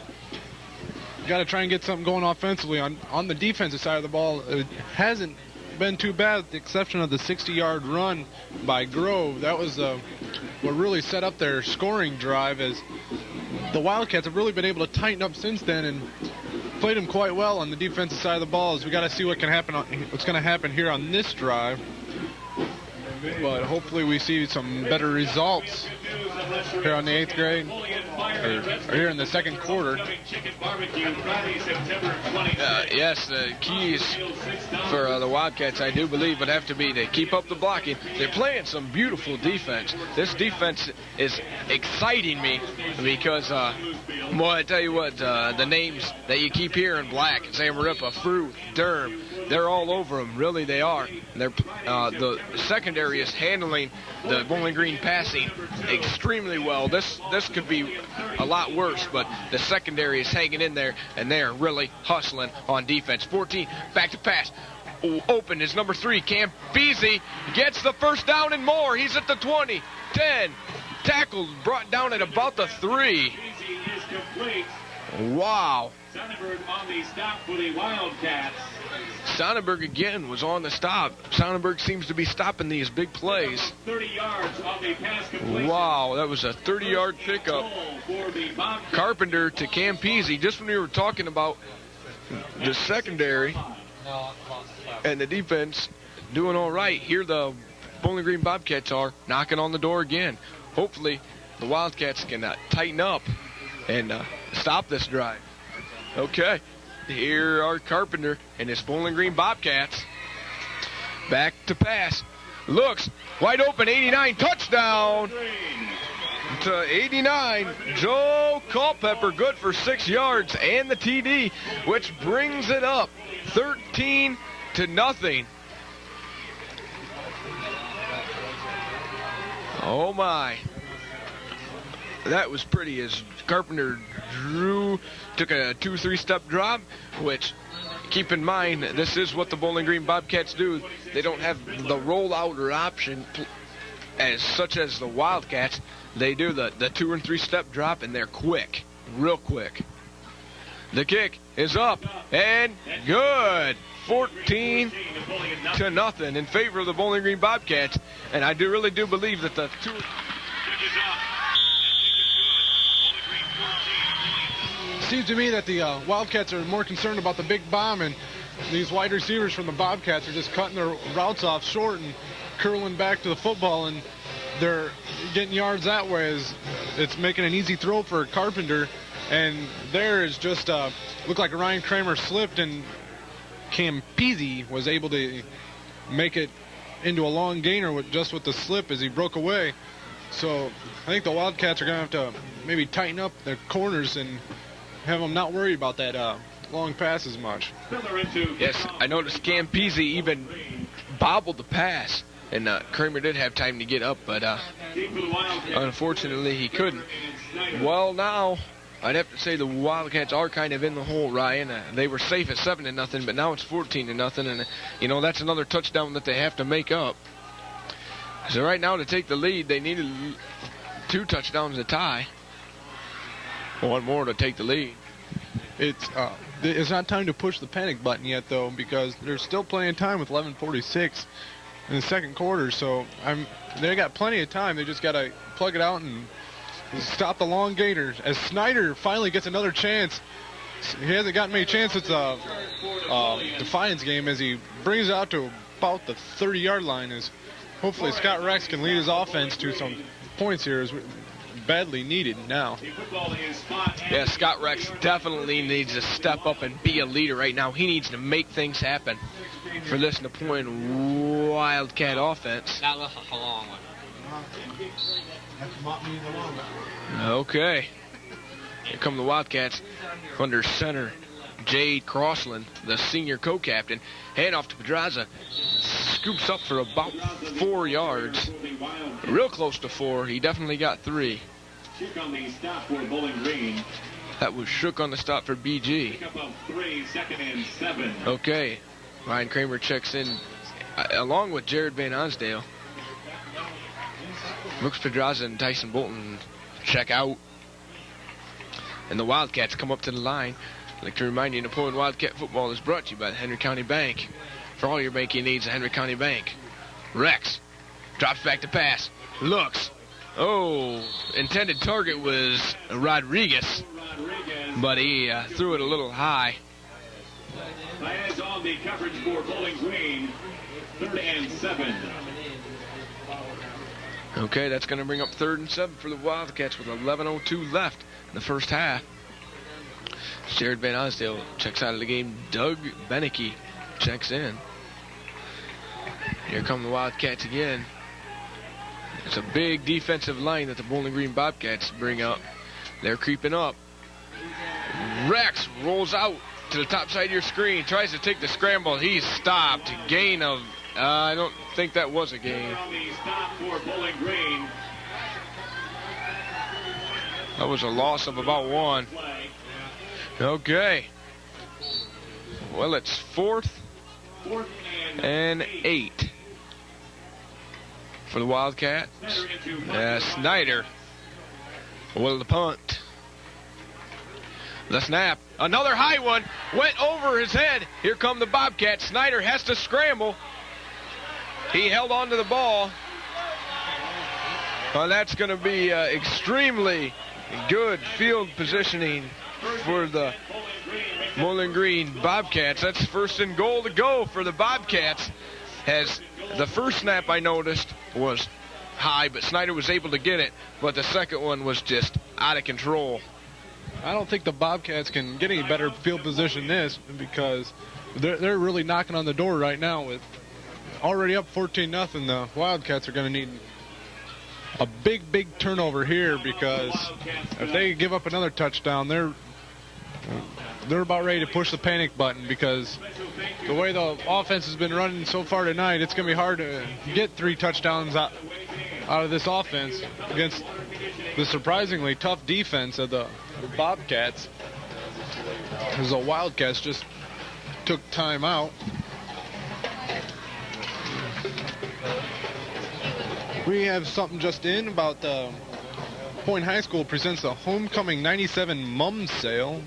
you got to try and get something going offensively. On the defensive side of the ball, it hasn't been too bad, with the exception of the 60-yard run by Grove. That was what really set up their scoring drive, as the Wildcats have really been able to tighten up since then and played them quite well on the defensive side of the ball. As we got to see what's going to happen here on this drive. But hopefully we see some better results here on the 8th grade, or here in the second quarter. Yes, the keys for the Wildcats, I do believe, would have to be to keep up the blocking. They're playing some beautiful defense. This defense is exciting me because, boy, I tell you what, the names that you keep hearing, Black, Zamarippa, Fruth, Durham, they're all over them. Really, they are. They're the secondary is handling the Bowling Green passing extremely well. This could be a lot worse, but the secondary is hanging in there, and they are really hustling on defense. 14, back to pass. Open is number 3, Campese, gets the first down and more. He's at the 20, 10, tackled, brought down at about the 3. Wow. Sonnenberg on the stop for the Wildcats. Sonnenberg again was on the stop. Sonnenberg seems to be stopping these big plays. 30 yards on the pass completion. Wow, that was a 30-yard pickup. Carpenter to Campese. Just when we were talking about the secondary and the defense doing all right, here the Bowling Green Bobcats are knocking on the door again. Hopefully the Wildcats can tighten up and stop this drive. Okay, here are Carpenter and his Bowling Green Bobcats. Back to pass. Looks wide open, 89, touchdown to 89. Joe Culpepper, good for 6 yards and the TD, which brings it up 13-0. Oh my. That was pretty, as Carpenter took a 2-3 step drop, which, keep in mind, this is what the Bowling Green Bobcats do. They don't have the rollout or option as such as the Wildcats. They do the 2 and 3 step drop, and they're quick, real quick. The kick is up and good. 14-0 in favor of the Bowling Green Bobcats, and I really do believe that the two. Seems to me that the Wildcats are more concerned about the big bomb, and these wide receivers from the Bobcats are just cutting their routes off short and curling back to the football, and they're getting yards that way. As it's making an easy throw for Carpenter, and there is just looked like Ryan Kramer slipped, and Campese was able to make it into a long gainer with the slip as he broke away. So I think the Wildcats are going to have to maybe tighten up their corners and have them not worried about that long pass as much. Yes, I noticed Campese even bobbled the pass, and Kramer did have time to get up, but unfortunately he couldn't. Well, now I'd have to say the Wildcats are kind of in the hole, Ryan. They were safe at 7-0, but now it's 14-0, and that's another touchdown that they have to make up. So right now, to take the lead, they needed 2 touchdowns to tie. One more to take the lead. it's not time to push the panic button yet, though, because there's still plenty of time with 11:46 in the second quarter. So they got plenty of time. They just got to plug it out and stop the long gainer. As Snyder finally gets another chance, he hasn't gotten many chances. Defiance game as he brings it out to about the 30-yard line. As hopefully Scott Rex can lead his offense to some points here, as badly needed now. Yeah, Scott Rex definitely needs to step up and be a leader right now. He needs to make things happen for this Napoleon Wildcat offense. Okay. Here come the Wildcats under center Jade Crossland, the senior co-captain. Hand off to Pedraza. Scoops up for about 4 yards. Real close to 4. He definitely got 3. Shook on the stop for Bowling Green. That was Shook on the stop for BG. Pick up of 3, 2nd and 7. Okay. Ryan Kramer checks in along with Jared Van Onsdale. Brooks Pedraza and Tyson Bolton check out. And the Wildcats come up to the line. I'd like to remind you, Napoleon Wildcat football is brought to you by the Henry County Bank. For all your banking needs, the Henry County Bank. Rex drops back to pass. Looks. Oh, intended target was Rodriguez. But he threw it a little high. Flags on the coverage for Bowling Green. 3rd and 7. Okay, that's going to bring up 3rd and 7 for the Wildcats with 11:02 left in the first half. Jared Van Onsdale checks out of the game. Doug Beneke checks in. Here come the Wildcats again. It's a big defensive line that the Bowling Green Bobcats bring up. They're creeping up. Rex rolls out to the top side of your screen. Tries to take the scramble. He's stopped. Gain of... I don't think that was a gain. That was a loss of about 1. Okay. Well, it's 4th and 8 for the Wildcats. Snyder will the punt. The snap. Another high one. Went over his head. Here come the Bobcats. Snyder has to scramble. He held on to the ball. Well, that's going to be extremely good field positioning for the Bowling Green Bobcats. That's 1st and goal to go for the Bobcats. As the first snap I noticed was high, but Snyder was able to get it. But the second one was just out of control. I don't think the Bobcats can get any better field position than this, because they're really knocking on the door right now with already up 14-0. The Wildcats are going to need a big turnover here, because if they give up another touchdown, they're about ready to push the panic button, because the way the offense has been running so far tonight, it's going to be hard to get 3 touchdowns out of this offense against the surprisingly tough defense of the Bobcats, because the Wildcats just took time out. We have something just in about the Point High School presents the Homecoming 97 Mum Sale.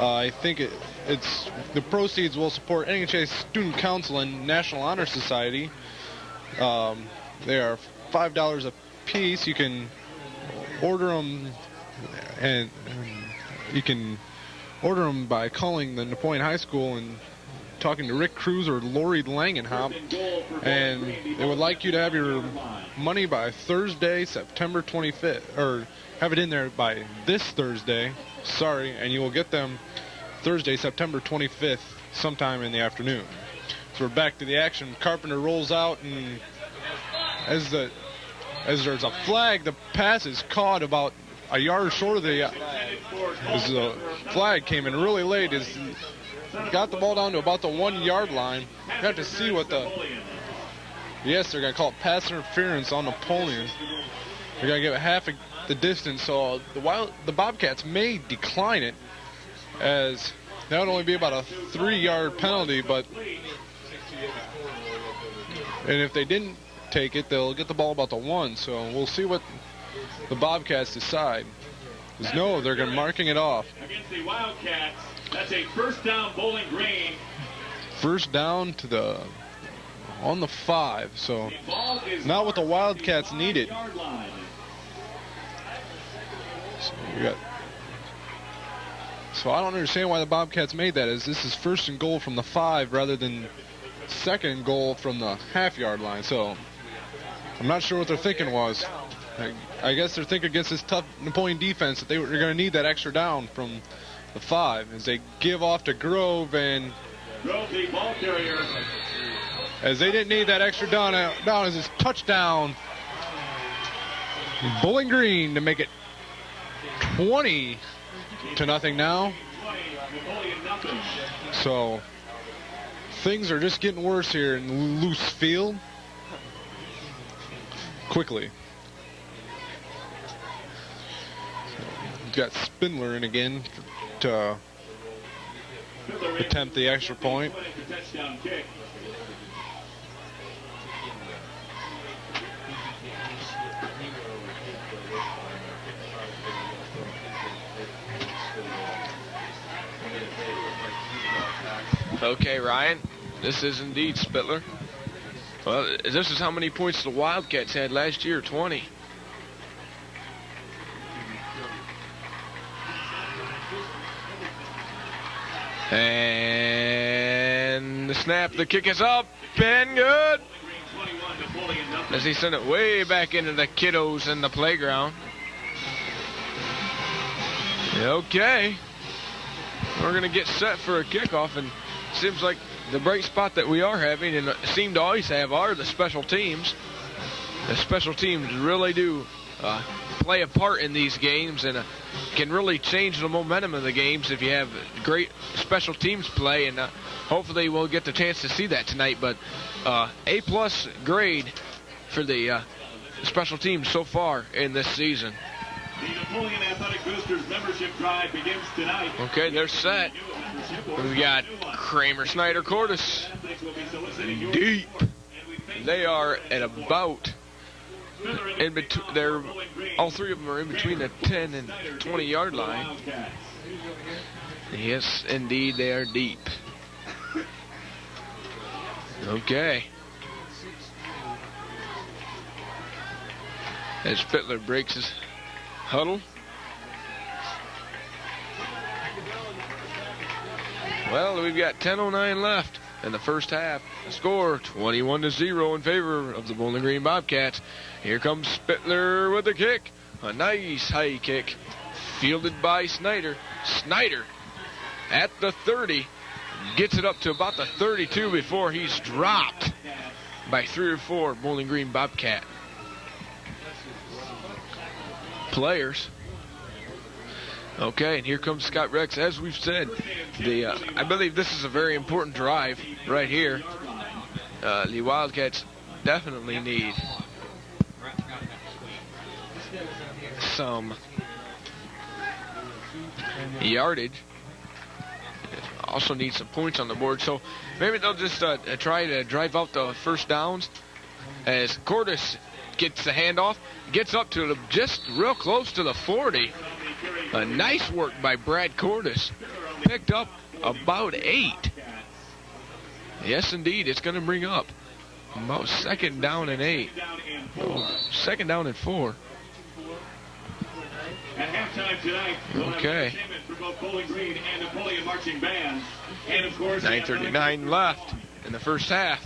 I think it's the proceeds will support NHA Student Council and National Honor Society. They are $5 a piece. You can order them, and you can order them by calling the Napoleon High School and talking to Rick Cruz or Lori Langenhop, and they would like you to have your money by Thursday, September 25th, or have it in there by this Thursday, and you will get them Thursday, September 25th, sometime in the afternoon. So we're back to the action. Carpenter rolls out, and as there's a flag, the pass is caught about a yard short of the flag came in really late. Got the ball down to about the 1 yard line. You have to see what yes, they're going to call it pass interference on Napoleon. They're going to give it half the distance, so the Bobcats may decline it, as that would only be about a 3 yard penalty, and if they didn't take it, they'll get the ball about the 1, so we'll see what the Bobcats decide. No, they're marking it off. Against the Wildcats, that's a first down, Bowling Green. First down on the 5, so not what the Wildcats needed. So I don't understand why the Bobcats made that, as this is first and goal from the 5 rather than second and goal from the half-yard line. So I'm not sure what their thinking was. I guess they're thinking against this tough Napoleon defense that they're going to need that extra down from the 5 as they give off to Grove, and Grove, the ball carrier. As they didn't need that extra down as his touchdown. Bowling Green to make it 20-0 now. So things are just getting worse here in Loose Field. Quickly. We've got Spindler in again to attempt the extra point. Okay, Ryan, this is indeed Spindler. Well, this is how many points the Wildcats had last year, 20. And the snap, the kick is up, and good. As he sent it way back into the kiddos in the playground. Okay. We're going to get set for a kickoff, and seems like the bright spot that we are having and seem to always have are the special teams. The special teams really do play a part in these games and can really change the momentum of the games if you have great special teams play, and hopefully we'll get the chance to see that tonight. But A+ grade for the special teams so far in this season. The Napoleon Athletic Boosters membership drive begins tonight. Okay, they're set. We've got Kramer, Snyder, Cordes deep. They are at about in between. All three of them are in between the 10 and 20 yard line. Yes, indeed, they are deep. Okay. As Fittler breaks his huddle. Well, we've got 10:09 left in the first half. The score 21-0 in favor of the Bowling Green Bobcats. Here comes Spittler with the kick. A nice high kick fielded by Snyder. Snyder at the 30 gets it up to about the 32 before he's dropped by 3 or 4 Bowling Green Bobcat players. Okay, and here comes Scott Rex. As we've said, I believe this is a very important drive right here. The Wildcats definitely need some yardage. Also need some points on the board. So maybe they'll just try to drive out the first downs as Cordes gets the handoff, gets up to just real close to the 40. A nice work by Brad Cordes. Picked up about 8. Yes, indeed, it's going to bring up about 2nd down and 8. Oh, 2nd down and 4. At halftime tonight, we'll okay. have entertainment for both Bowling Green and Napoleon marching bands. And of course, 9:39 left in the first half.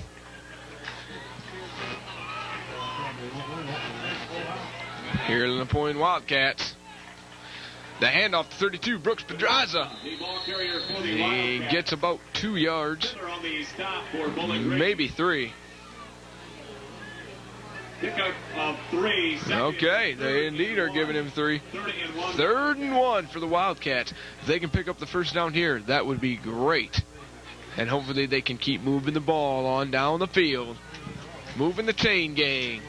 Here are the Napoleon Wildcats. The handoff to 32, Brooks Pedraza. He gets about 2 yards, maybe 3. Pickup of 3. Okay, they indeed are giving him 3. 3rd and 1 for the Wildcats. If they can pick up the first down here, that would be great. And hopefully they can keep moving the ball on down the field. Moving the chain gang.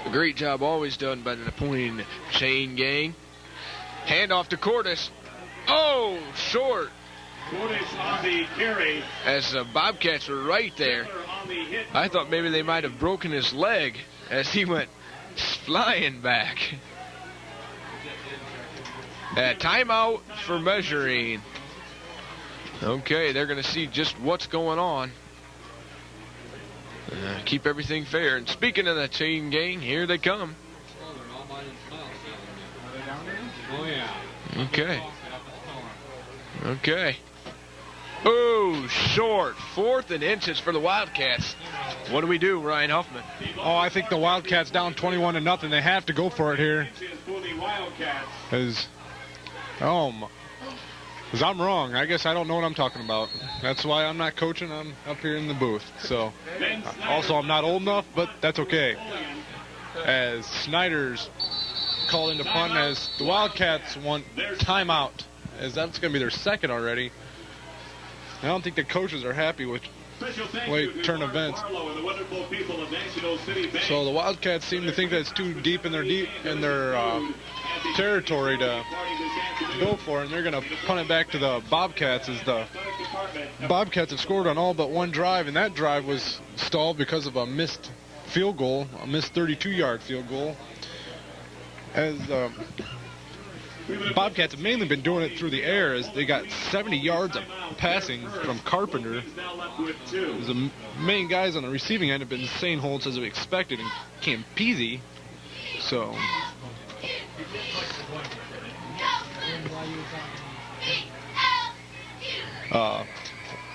A great job always done by the Napoleon chain gang. Handoff to Cordes. Oh, short. Cordes on the carry. As the Bobcats were right there. I thought maybe they might have broken his leg as he went flying back. Timeout for measuring. Okay, they're going to see just what's going on. Keep everything fair. And speaking of the chain gang, here they come. Okay. Okay. Oh, short. 4th and inches for the Wildcats. What do we do, Ryan Huffman? Oh, I think the Wildcats down 21-0. They have to go for it here. Because I'm wrong. I guess I don't know what I'm talking about. That's why I'm not coaching. I'm up here in the booth. So, also I'm not old enough, but that's okay. As Snyder's called into punt, as the Wildcats want timeout, as that's going to be their second already. I don't think the coaches are happy with late turn events. So the Wildcats seem to think that it's too deep in their territory to go for it, and they're going to punt it back to the Bobcats, as the Bobcats have scored on all but one drive, and that drive was stalled because of a missed field goal, a missed 32-yard field goal. As the Bobcats have mainly been doing it through the air, as they got 70 yards of passing from Carpenter. As the main guys on the receiving end have been St. Holtz as we expected, and Campese. So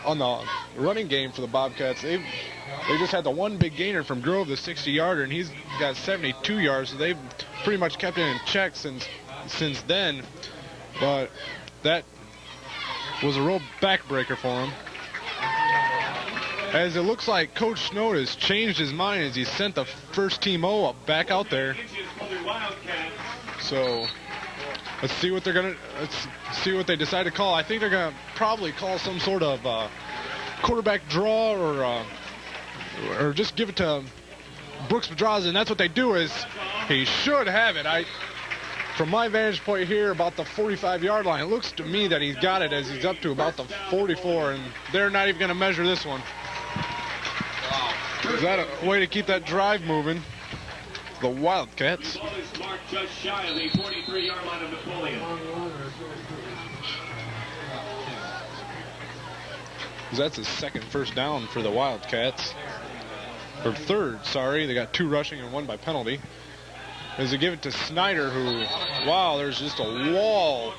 on the running game for the Bobcats, they just had the one big gainer from Grove, the 60-yarder, and he's got 72 yards, so they've pretty much kept it in check since then. But that was a real backbreaker for him. As it looks like Coach Snow has changed his mind as he sent the first team O back out there. So let's see what they decide to call. I think they're gonna probably call some sort of quarterback draw or just give it to Brooks Pedraza, and that's what they do. Is he should have it. From my vantage point here, about the 45-yard line, it looks to me that he's got it, as he's up to about the 44, and they're not even going to measure this one. Is that a way to keep that drive moving? The Wildcats. Just shy of the 43-yard line of Napoleon. That's his second first down for the Wildcats. Or third, sorry. They got 2 rushing and 1 by penalty. As they give it to Snyder, who, wow, there's just a wall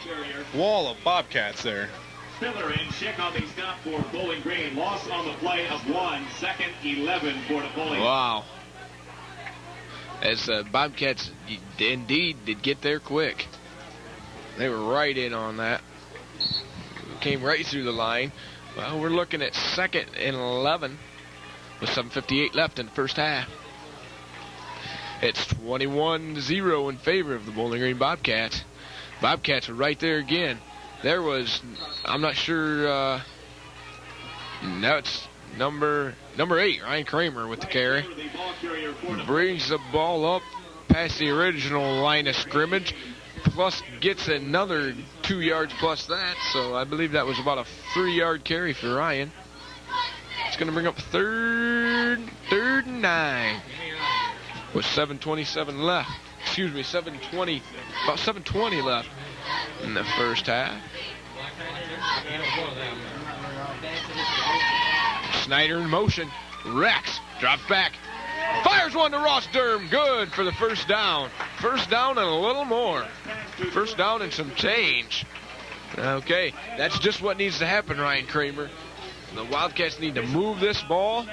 of Bobcats there. Spiller in check on the stop for Bowling Green. Loss on the play of 1, 2nd 11 for Napoleon. Wow. As the Bobcats indeed did get there quick. They were right in on that. Came right through the line. Well, we're looking at 2nd and 11 with 7:58 left in the first half. It's 21-0 in favor of the Bowling Green Bobcats. Bobcats are right there again. There was, I'm not sure, now it's number 8, Ryan Kramer with the carry. Brings the ball up past the original line of scrimmage, plus gets another 2 yards plus that. So I believe that was about a 3-yard carry for Ryan. It's going to bring up third and 9 with 7:27 left. Excuse me, 7:20, about 7:20 left in the first half. Snyder in motion. Rex drops back. Fires one to Ross Durham. Good for the first down. First down and a little more. First down and some change. Okay, that's just what needs to happen, Ryan Kramer. The Wildcats need to move this ball.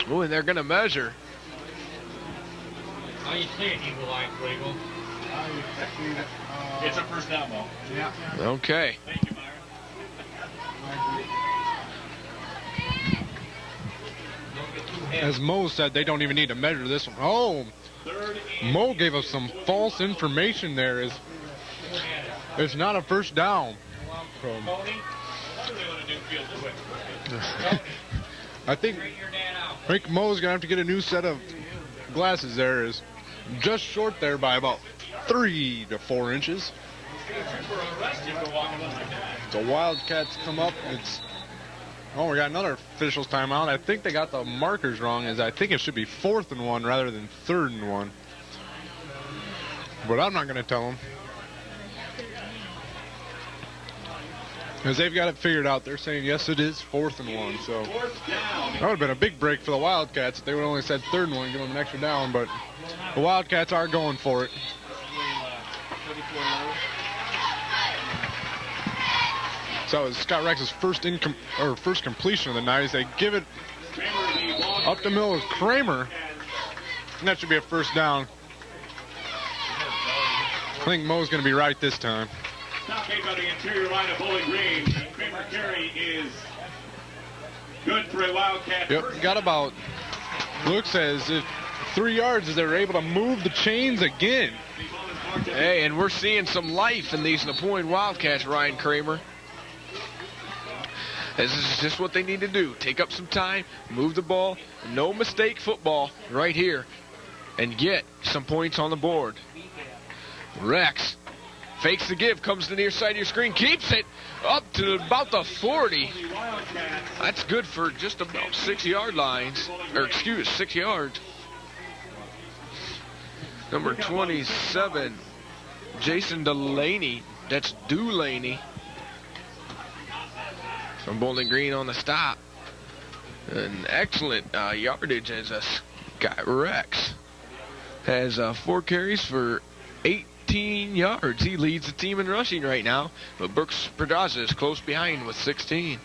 Oh, and they're going to measure. How you see it, Eagle Eye, Eagle? It's a first down ball. Yeah. Okay. Thank you, Myron. As Mo said, they don't even need to measure this one. Oh, Mo gave us some false information there. It's not a first down. I think Mo's going to have to get a new set of glasses there. Is just short there by about 3 to 4 inches. The Wildcats come up. We got another official's timeout. I think they got the markers wrong. I think it should be 4th and 1 rather than 3rd and 1. but I'm not going to tell them. Because they've got it figured out. They're saying, yes, it is 4th and 1. So that would have been a big break for the Wildcats if they would have only said 3rd and 1, give them an extra down. But the Wildcats are going for it. So it was Scott Rex's first completion of the night. They give it up the middle with Kramer. And that should be a first down. I think Mo's going to be right this time. Stop on the interior line of Bowling Green. Kramer carry is good for a Wildcat. Yep, got about, looks as if 3 yards as they were able to move the chains again. Hey, and we're seeing some life in these Napoleon Wildcats, Ryan Kramer. This is just what they need to do. Take up some time, move the ball, no mistake football right here, and get some points on the board. Rex fakes the give, comes to the near side of your screen, keeps it up to about the 40. That's good for just about 6 yard lines, or 6 yards. Number 27, Jason Delaney. That's Dulaney. From Bowling Green on the stop. An excellent yardage as Scott Rex has 4 carries for 18 yards. He leads the team in rushing right now, but Brooks Pedraza is close behind with 16.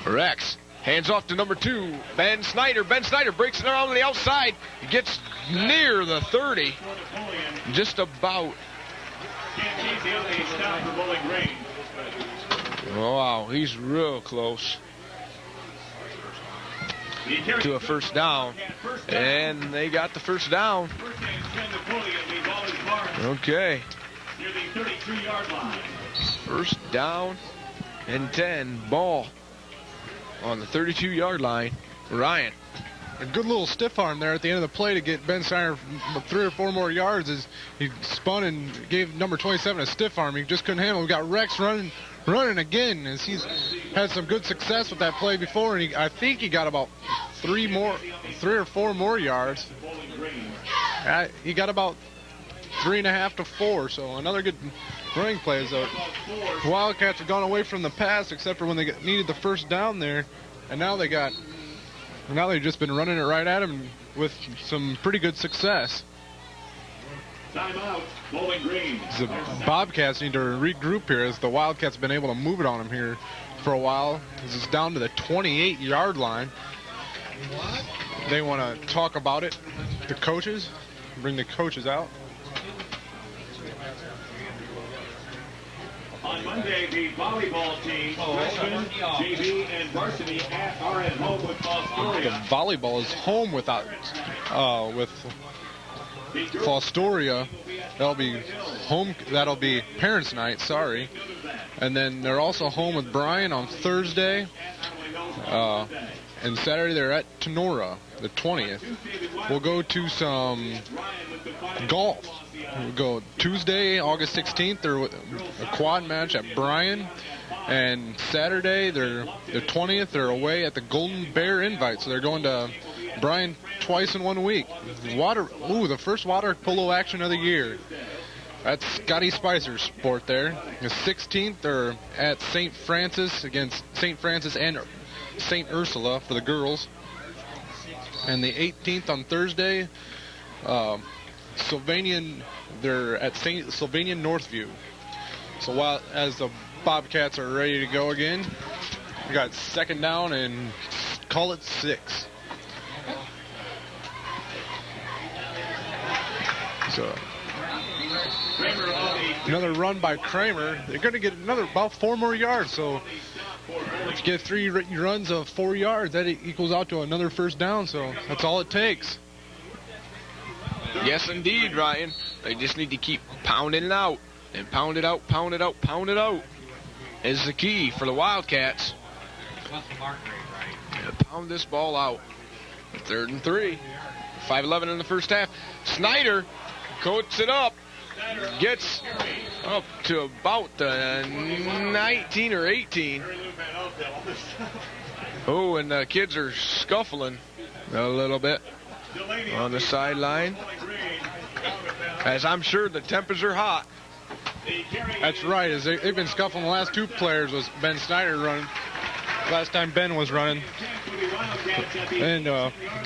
Rex hands off to number 2, Ben Snyder. Ben Snyder breaks it around on the outside. He gets near the 30. Just about. Oh, wow, he's real close to a first down. And they got the first down. Okay. First down and 10. Ball on the 32-yard line. Ryan. A good little stiff arm there at the end of the play to get Ben Snyder 3 or 4 more yards as he spun and gave number 27 a stiff arm. He just couldn't handle it. We got Rex running again as he's had some good success with that play before, and I think he got about 3 or 4 more yards. He got about 3.5 to 4, so another good running play. The Wildcats have gone away from the pass except for when they needed the first down there, and now they've just been running it right at him with some pretty good success. Timeout, Bowling Green. The Bobcats need to regroup here as the Wildcats have been able to move it on them here for a while. This is down to the 28-yard line. They want to talk about it. The coaches, bring the coaches out. On Monday, the volleyball team, freshman, JV, and varsity are at home with Fostoria. The volleyball is home with Fostoria. That'll be parents' night, sorry. And then they're also home with Bryan on Thursday. And Saturday they're at Tenora, the 20th. We'll go to some golf. We'll go Tuesday, August 16th, they're a quad match at Bryan. And Saturday, the 20th, they're away at the Golden Bear Invite. So they're going to Bryan twice in 1 week. The first water polo action of the year. That's Scotty Spicer's sport there. The 16th, they're at St. Francis against St. Francis and St. Ursula for the girls. And the 18th on Thursday, they're at St. Sylvanian Northview. So as the Bobcats are ready to go again, we got second down and call it 6. So another run by Kramer. They're going to get about 4 more yards. So if you get 3 runs of 4 yards, that equals out to another first down. So that's all it takes. Yes, indeed, Ryan. They just need to keep pounding it out and pound it out, pound it out, pound it out is the key for the Wildcats. Pound this ball out. 3rd and 3. 5:11 in the first half. Snyder coats it up. Gets up to about the 19 or 18. Oh, and the kids are scuffling a little bit on the sideline. as I'm sure the temps are hot. That's right. As they've been scuffling. The last two players was Ben Snyder running. Last time Ben was running. And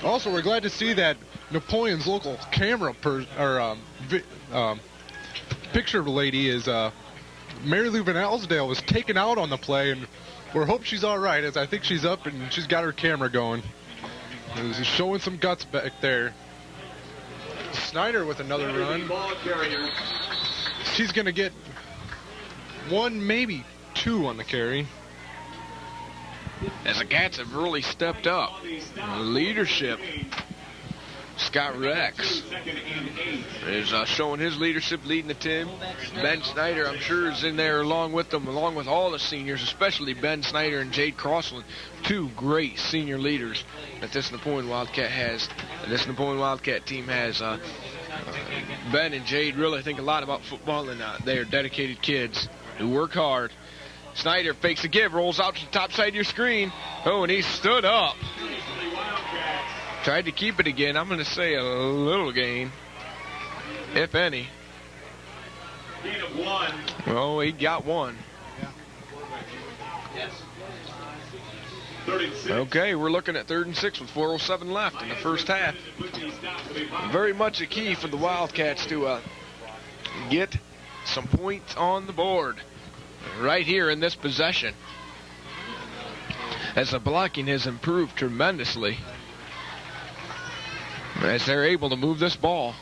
also, we're glad to see that Napoleon's local camera picture lady is Mary Lou Van Alsdale was taken out on the play, and we hope she's all right, as I think she's up and she's got her camera going. She's showing some guts back there. Snyder with another run. She's going to get one, maybe two on the carry. As the Cats have really stepped up. Leadership. Scott Rex is showing his leadership, leading the team. Ben Snyder, I'm sure, is in there along with them, along with all the seniors, especially Ben Snyder and Jade Crossland, two great senior leaders that this Napoleon Wildcat has. This Napoleon Wildcat team has. Ben and Jade really think a lot about football, and they are dedicated kids who work hard. Snyder fakes a give, rolls out to the top side of your screen. Oh, and he stood up. Tried to keep it again. I'm going to say a little gain, if any. Gain of 1. Well, he got one. 36. Okay, we're looking at 3rd and 6 with 4:07 left in the first half. Very much a key for the Wildcats to get some points on the board right here in this possession, as the blocking has improved tremendously, as they're able to move this ball.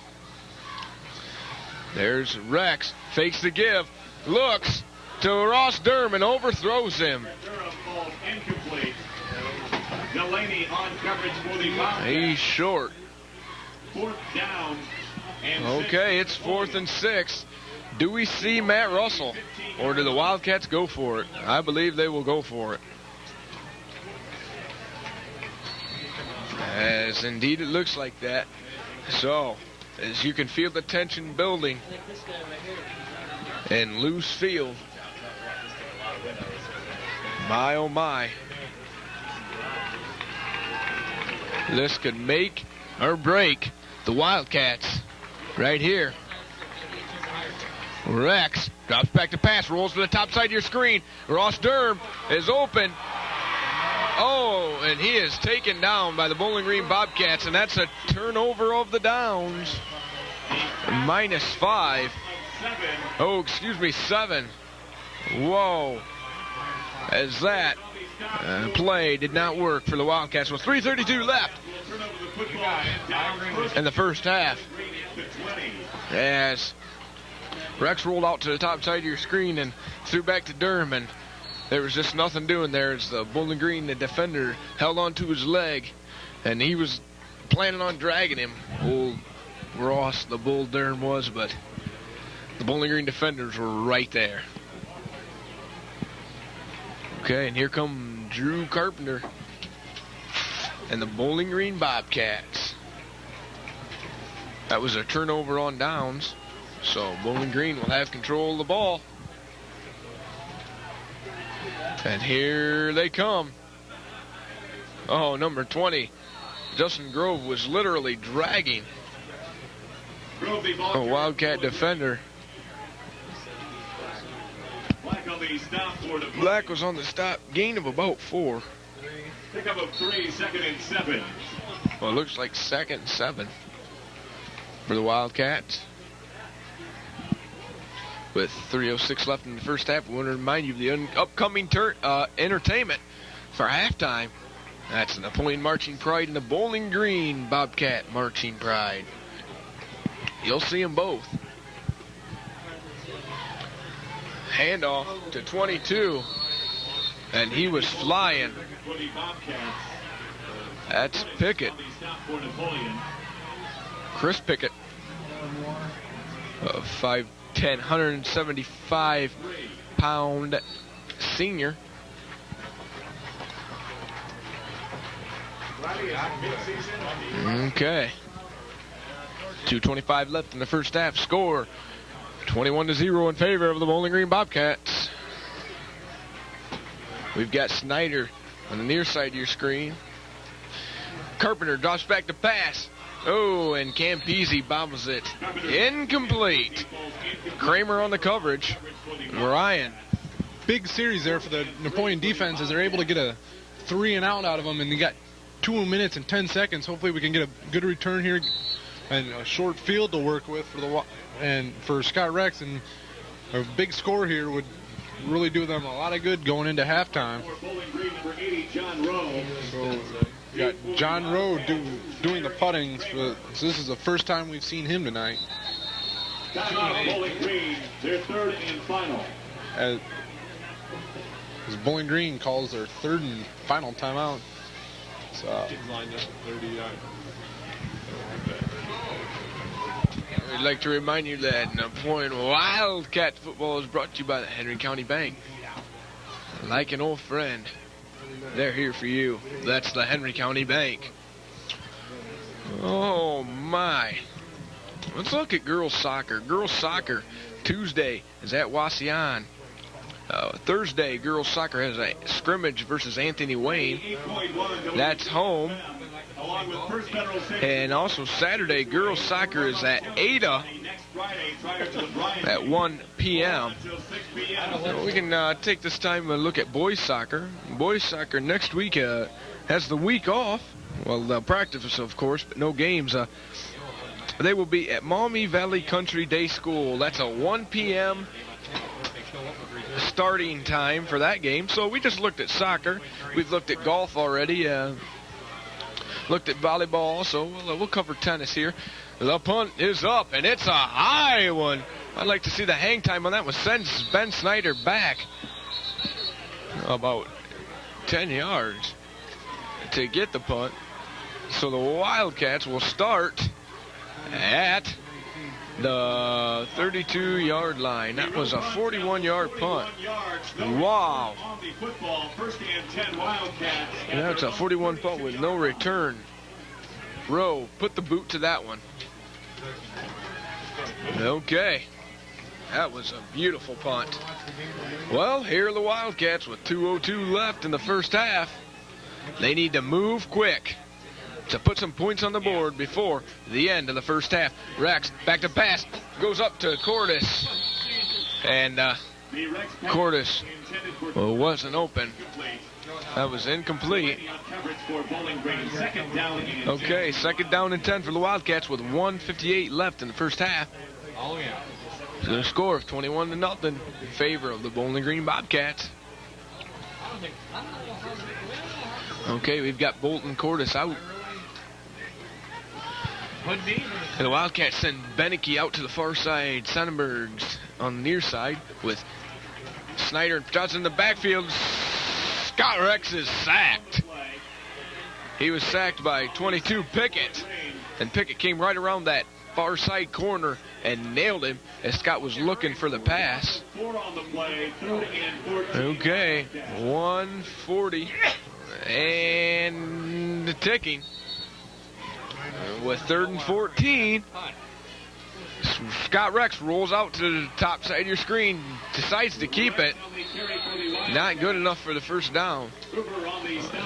There's Rex, fakes the give, looks to Ross Durham and overthrows him. Durham falls incomplete. Delaney on coverage for the Bobcats. He's short. 4th down. And Okay, it's 4th and 6. Do we see Matt Russell, or do the Wildcats go for it? I believe they will go for it. As indeed it looks like that. So, as you can feel the tension building in loose field. My, oh my. This could make or break the Wildcats right here. Rex drops back to pass, rolls to the top side of your screen. Ross Durham is open. Oh, and he is taken down by the Bowling Green Bobcats, and that's a turnover of the downs. -5. Oh, excuse me, 7. Whoa. As that play did not work for the Wildcats with 3:32 left in the first half. As Rex rolled out to the top side of your screen and threw back to Durham, and there was just nothing doing there as the Bowling Green, the defender, held onto his leg, and he was planning on dragging him. Old Ross, the Bull Durham was, but the Bowling Green defenders were right there. Okay, and here come Drew Carpenter and the Bowling Green Bobcats. That was a turnover on downs, so Bowling Green will have control of the ball. And here they come. Oh, number 20, Justin Grove, was literally dragging a Wildcat defender. Black was on the stop, gain of about 4. Pickup of 3, 2nd and 7. Well, it looks like 2nd and 7 for the Wildcats. With 3:06 left in the first half, we want to remind you of the upcoming entertainment for halftime. That's the Napoleon Marching Pride and the Bowling Green Bobcat Marching Pride. You'll see them both. Handoff to 22, and he was flying. That's Pickett. Chris Pickett, 5'10", 175-pound senior. Okay. 2:25 left in the first half. Score 21-0 in favor of the Bowling Green Bobcats. We've got Snyder on the near side of your screen. Carpenter drops back to pass. Oh, and Campese bobbles it. Incomplete. Kramer on the coverage. Ryan. Big series there for the Napoleon defense as they're able to get a 3 and out of them, and they got 2 minutes and 10 seconds. Hopefully we can get a good return here and a short field to work with for Scott Rex, and a big score here would really do them a lot of good going into halftime. So we got John Rowe doing the putting. So this is the first time we've seen him tonight. Bowling Green, their third and final. As Bowling Green calls their third and final timeout. So We'd like to remind you that Napoleon Wildcat football is brought to you by the Henry County Bank. Like an old friend, they're here for you. That's the Henry County Bank. Oh my. Let's look at girls soccer. Girls soccer Tuesday is at Wauseon. Thursday, girls soccer has a scrimmage versus Anthony Wayne. That's home. And also Saturday, girls soccer is at Ada at 1 p.m. We can take this time and look at boys soccer. Boys soccer next week has the week off. Well, they'll practice, of course, but no games. They will be at Maumee Valley Country Day School. That's a 1 p.m. starting time for that game. So we just looked at soccer. We've looked at golf already. Looked at volleyball also. We'll cover tennis here. The punt is up, and it's a high one. I'd like to see the hang time on that one. Sends Ben Snyder back about 10 yards to get the punt. So the Wildcats will start at the 32-yard line. That was a 41-yard punt. Wow. That's a 41 punt with no return. Rowe, put the boot to that one. Okay. That was a beautiful punt. Well, here are the Wildcats with 2:02 left in the first half. They need to move quick to put some points on the board before the end of the first half. Rex, back to pass, goes up to Cordis. And Cordis wasn't open. That was incomplete. Okay, second down and 10 for the Wildcats with 1:58 left in the first half. So a score of 21-0 in favor of the Bowling Green Bobcats. Okay, we've got Bolton Cordis out. And the Wildcats send Beneke out to the far side. Sonnenberg's on the near side with Snyder and Johnson in the backfield. Scott Rex is sacked. He was sacked by 22 Pickett. And Pickett came right around that far side corner and nailed him as Scott was looking for the pass. Okay, 140 and ticking. With 3rd and 14, Scott Rex rolls out to the top side of your screen, decides to keep it. Not good enough for the first down.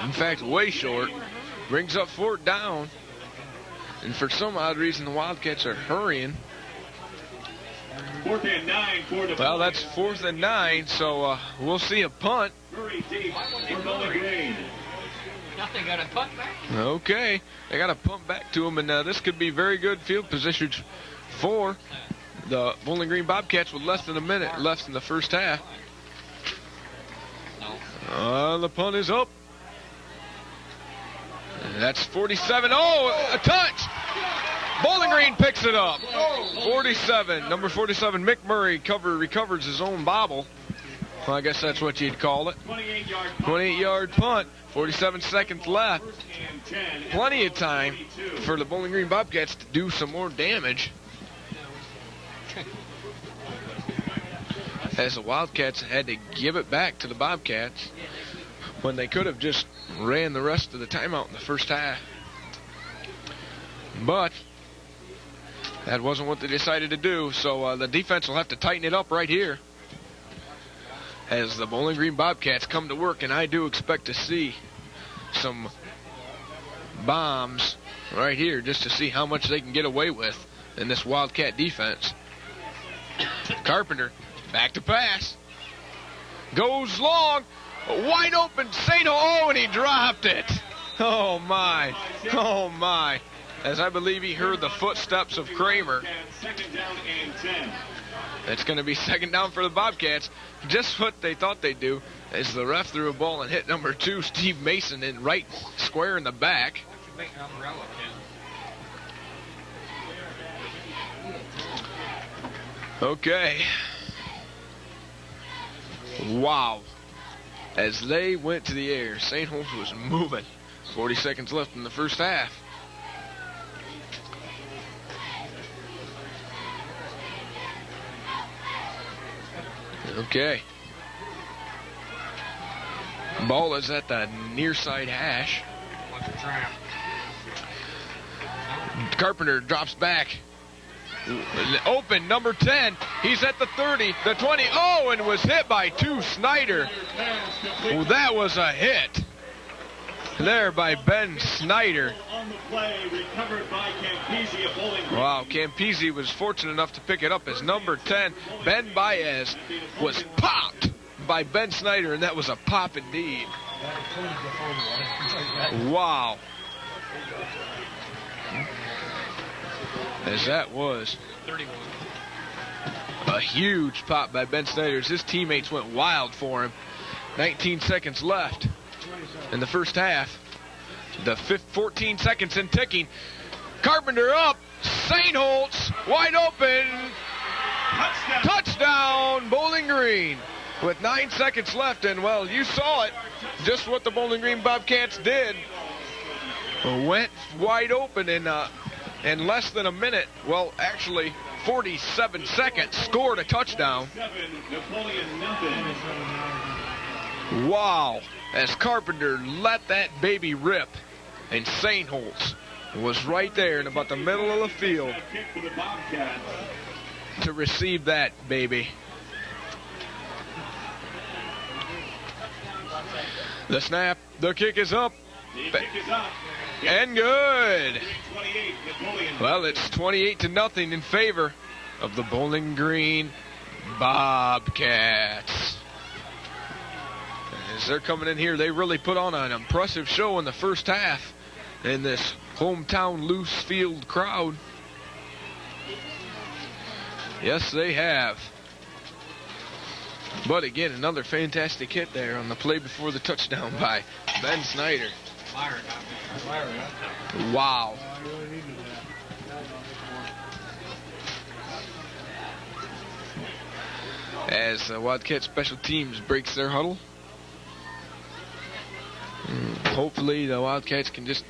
In fact, way short. Brings up 4th down. And for some odd reason, the Wildcats are hurrying. 4th and 9 for the Well, that's 4th and 9, so we'll see a punt. Very deep for Bowling Green. Nothing got a punt back. Okay, they got to pump back to him, and this could be very good field position for the Bowling Green Bobcats with less than a minute left in the first half. The punt is up. That's 47. Oh, a touch! Bowling Green picks it up. 47, number 47, Mick Murray recovers his own bobble. Well, I guess that's what you'd call it. 28-yard punt. 47 seconds left. Plenty of time for the Bowling Green Bobcats to do some more damage. As the Wildcats had to give it back to the Bobcats when they could have just ran the rest of the timeout in the first half. But that wasn't what they decided to do, so the defense will have to tighten it up right here as the Bowling Green Bobcats come to work, and I do expect to see some bombs right here just to see how much they can get away with in this Wildcat defense. Carpenter, back to pass. Goes long, wide open, St. Oh, and he dropped it. Oh, my. Oh, my. As I believe he heard the footsteps of Kramer. Second down and 10. It's going to be second down for the Bobcats. Just what they thought they'd do as the ref threw a ball and hit number 2, Steve Mason, in right square in the back. Okay. Wow. As they went to the air, St. Holmes was moving. 40 seconds left in the first half. Okay. Ball is at the near side hash. Carpenter drops back. Open, number 10. He's at the 30, the 20. Oh, and was hit by 2, Snyder. Well, that was a hit there by Ben Snyder. On the play, recovered by Campisi of Bowling Green. Wow, Campisi was fortunate enough to pick it up as number 10, Ben Baez, was popped by Ben Snyder, and that was a pop indeed. Wow. As that was a huge pop by Ben Snyder. His teammates went wild for him. 19 seconds left in the first half. The 14 seconds and ticking. Carpenter up. St. Holtz wide open. Touchdown, Bowling Green. With 9 seconds left, and well, you saw it. Just what the Bowling Green Bobcats did. Went wide open in less than a minute. Well, actually, 47 seconds. Scored a touchdown. Wow. As Carpenter let that baby rip. And St. Holtz was right there in about the middle of the field to receive that baby. The snap, the kick is up. And good. Well, it's 28-0 in favor of the Bowling Green Bobcats. As they're coming in here, they really put on an impressive show in the first half in this hometown loose field crowd. Yes, they have. But again, another fantastic hit there on the play before the touchdown by Ben Snyder. Wow. As Wildcat Special Teams breaks their huddle. Hopefully the Wildcats can just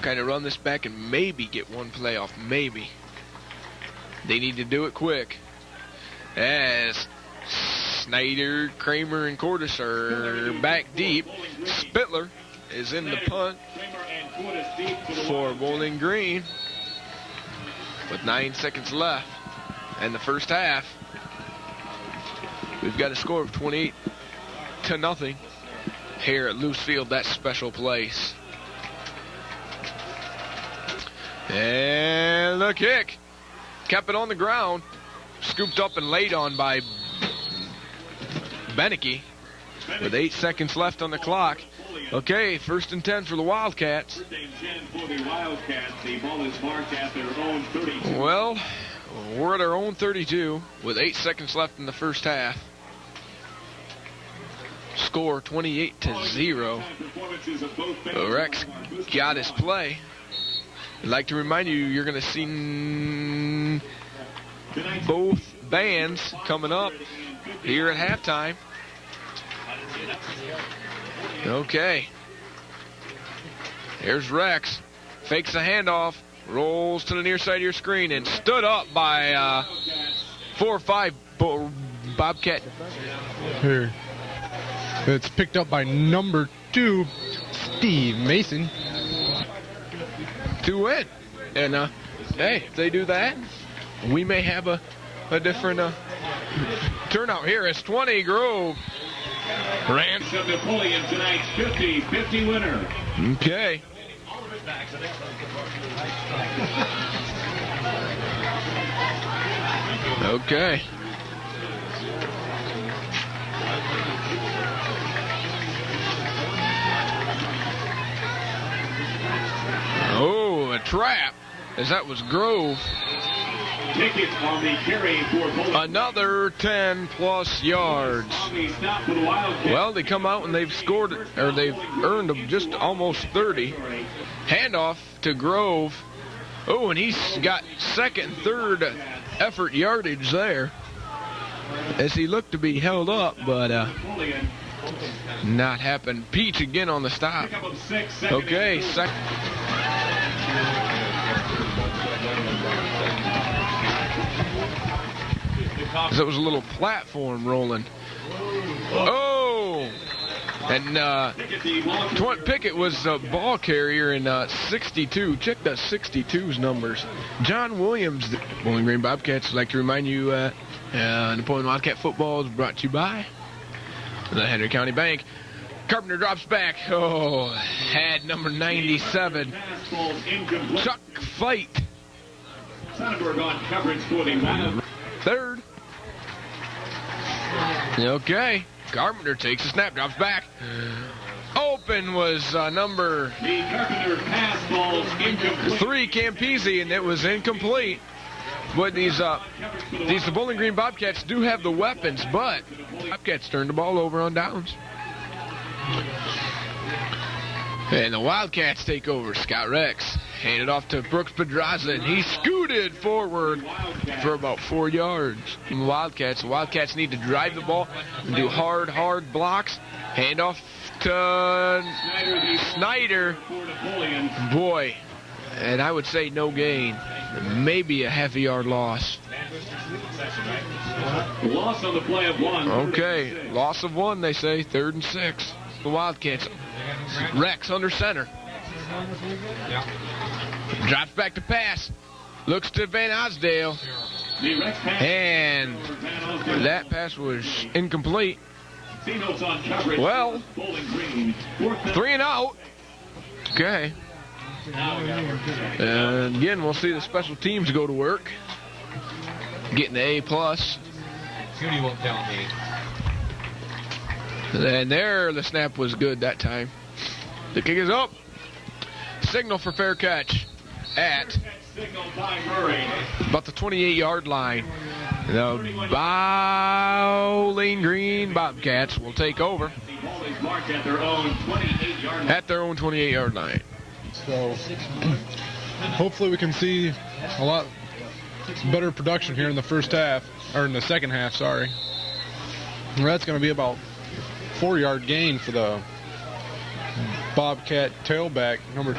kind of run this back and maybe get one play off. Maybe. They need to do it quick. As Snyder, Kramer, and Cordes are back deep. Spittler is in the punt for Bowling Green with 9 seconds left in the first half. We've got a score of 28-0 here at Loose Field, that special place. And the kick. Kept it on the ground. Scooped up and laid on by Beneke with 8 seconds left on the clock. Okay, 1st and 10 for the Wildcats. Well, we're at our own 32 with 8 seconds left in the first half. Score 28-0. Rex got his play. I'd like to remind you, you're going to see both bands coming up here at halftime. Okay. Here's Rex. Fakes the handoff. Rolls to the near side of your screen and stood up by 4 or 5 Bobcat. Here. It's picked up by number 2, Steve Mason. To win. And, hey, if they do that, we may have a different turnout here. It's 20 Grove. Napoleon tonight's 50-50 winner. Okay. Okay. Oh, a trap, as that was Grove. Tickets on the carry for Bowling. Another 10-plus yards. On the stop for the Wildcats. Well, they come out and they've scored, or they've earned just almost 30. Handoff to Grove. Oh, and he's got second, third effort yardage there, as he looked to be held up, but not happened. Peach again on the stop. Okay, second. There was a little platform rolling. Oh! And Pickett was a ball carrier in 62. Check the 62's numbers. John Williams, the Bowling Green Bobcats, would like to remind you Napoleon Wildcat football is brought to you by the Henry County Bank. Carpenter drops back. Oh, had number 97. Chuck Fight. Sonnenberg on coverage for the Third. Okay. Carpenter takes a snap, drops back. Open was number 3, Campese, and it was incomplete. But these Bowling Green Bobcats do have the weapons, but Bobcats turned the ball over on downs. And the Wildcats take over. Scott Rex handed off to Brooks Pedraza, and he scooted forward for about 4 yards. And the Wildcats need to drive the ball and do hard blocks. Hand off to Snyder. Boy, and I would say no gain. Maybe a half a yard loss. Loss on the play of 1. Okay, loss of 1, they say. 3rd and 6. The Wildcats. Rex under center. Drops back to pass. Looks to Van Osdale. And that pass was incomplete. Well, 3 and out. Okay. And again, we'll see the special teams go to work. Getting the A+. Judy won't tell me. And there, the snap was good that time. The kick is up. Signal for fair catch at about the 28-yard line. The Bowling Green Bobcats will take over at their own 28-yard line. So hopefully we can see a lot better production here in the first half, or in the second half, sorry. And that's going to be about 4-yard gain for the Bobcat tailback. We're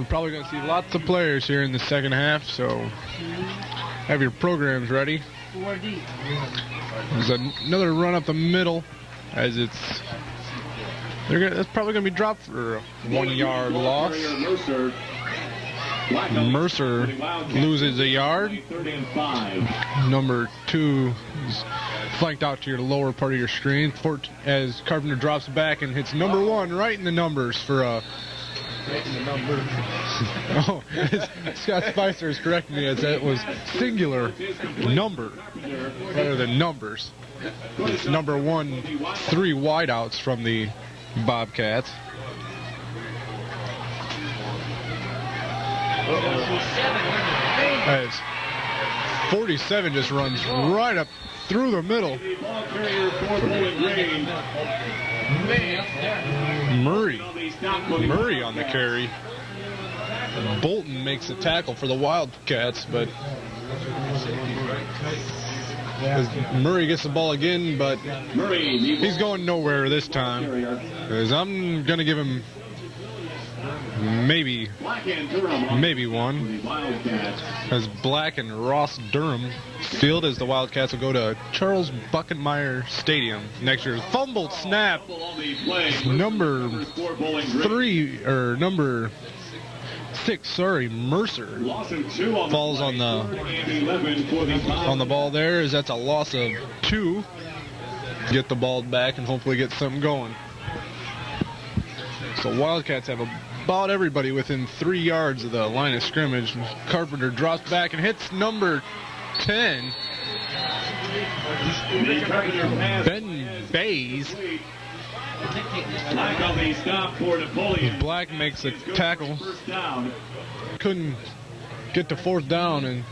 probably going to see lots of players here in the second half, so have your programs ready. There's another run up the middle, as it's probably going to be dropped for a 1-yard loss. Mercer loses a yard. Number 2 is flanked out to your lower part of your screen as Carpenter drops back and hits number 1 right in the numbers for a... Oh, Scott Spicer is correcting me as that was singular number rather than numbers. It's number 1, 3 wideouts from the Bobcats. As 47 just runs right up through the middle. Murray on the carry. Bolton makes a tackle for the Wildcats, but Murray gets the ball again, but he's going nowhere this time. Because I'm going to give him maybe 1. As Black and Ross Durham field as the Wildcats will go to Charles Buckenmeyer Stadium next year. Fumbled snap. Number 6, Mercer falls on the ball there, as that's a loss of 2. Get the ball back and hopefully get something going. So Wildcats have a about everybody within 3 yards of the line of scrimmage. Carpenter drops back and hits number 10. Ben Bays. Black on the stop for Napoleon. Black makes a tackle. Couldn't get to fourth down, and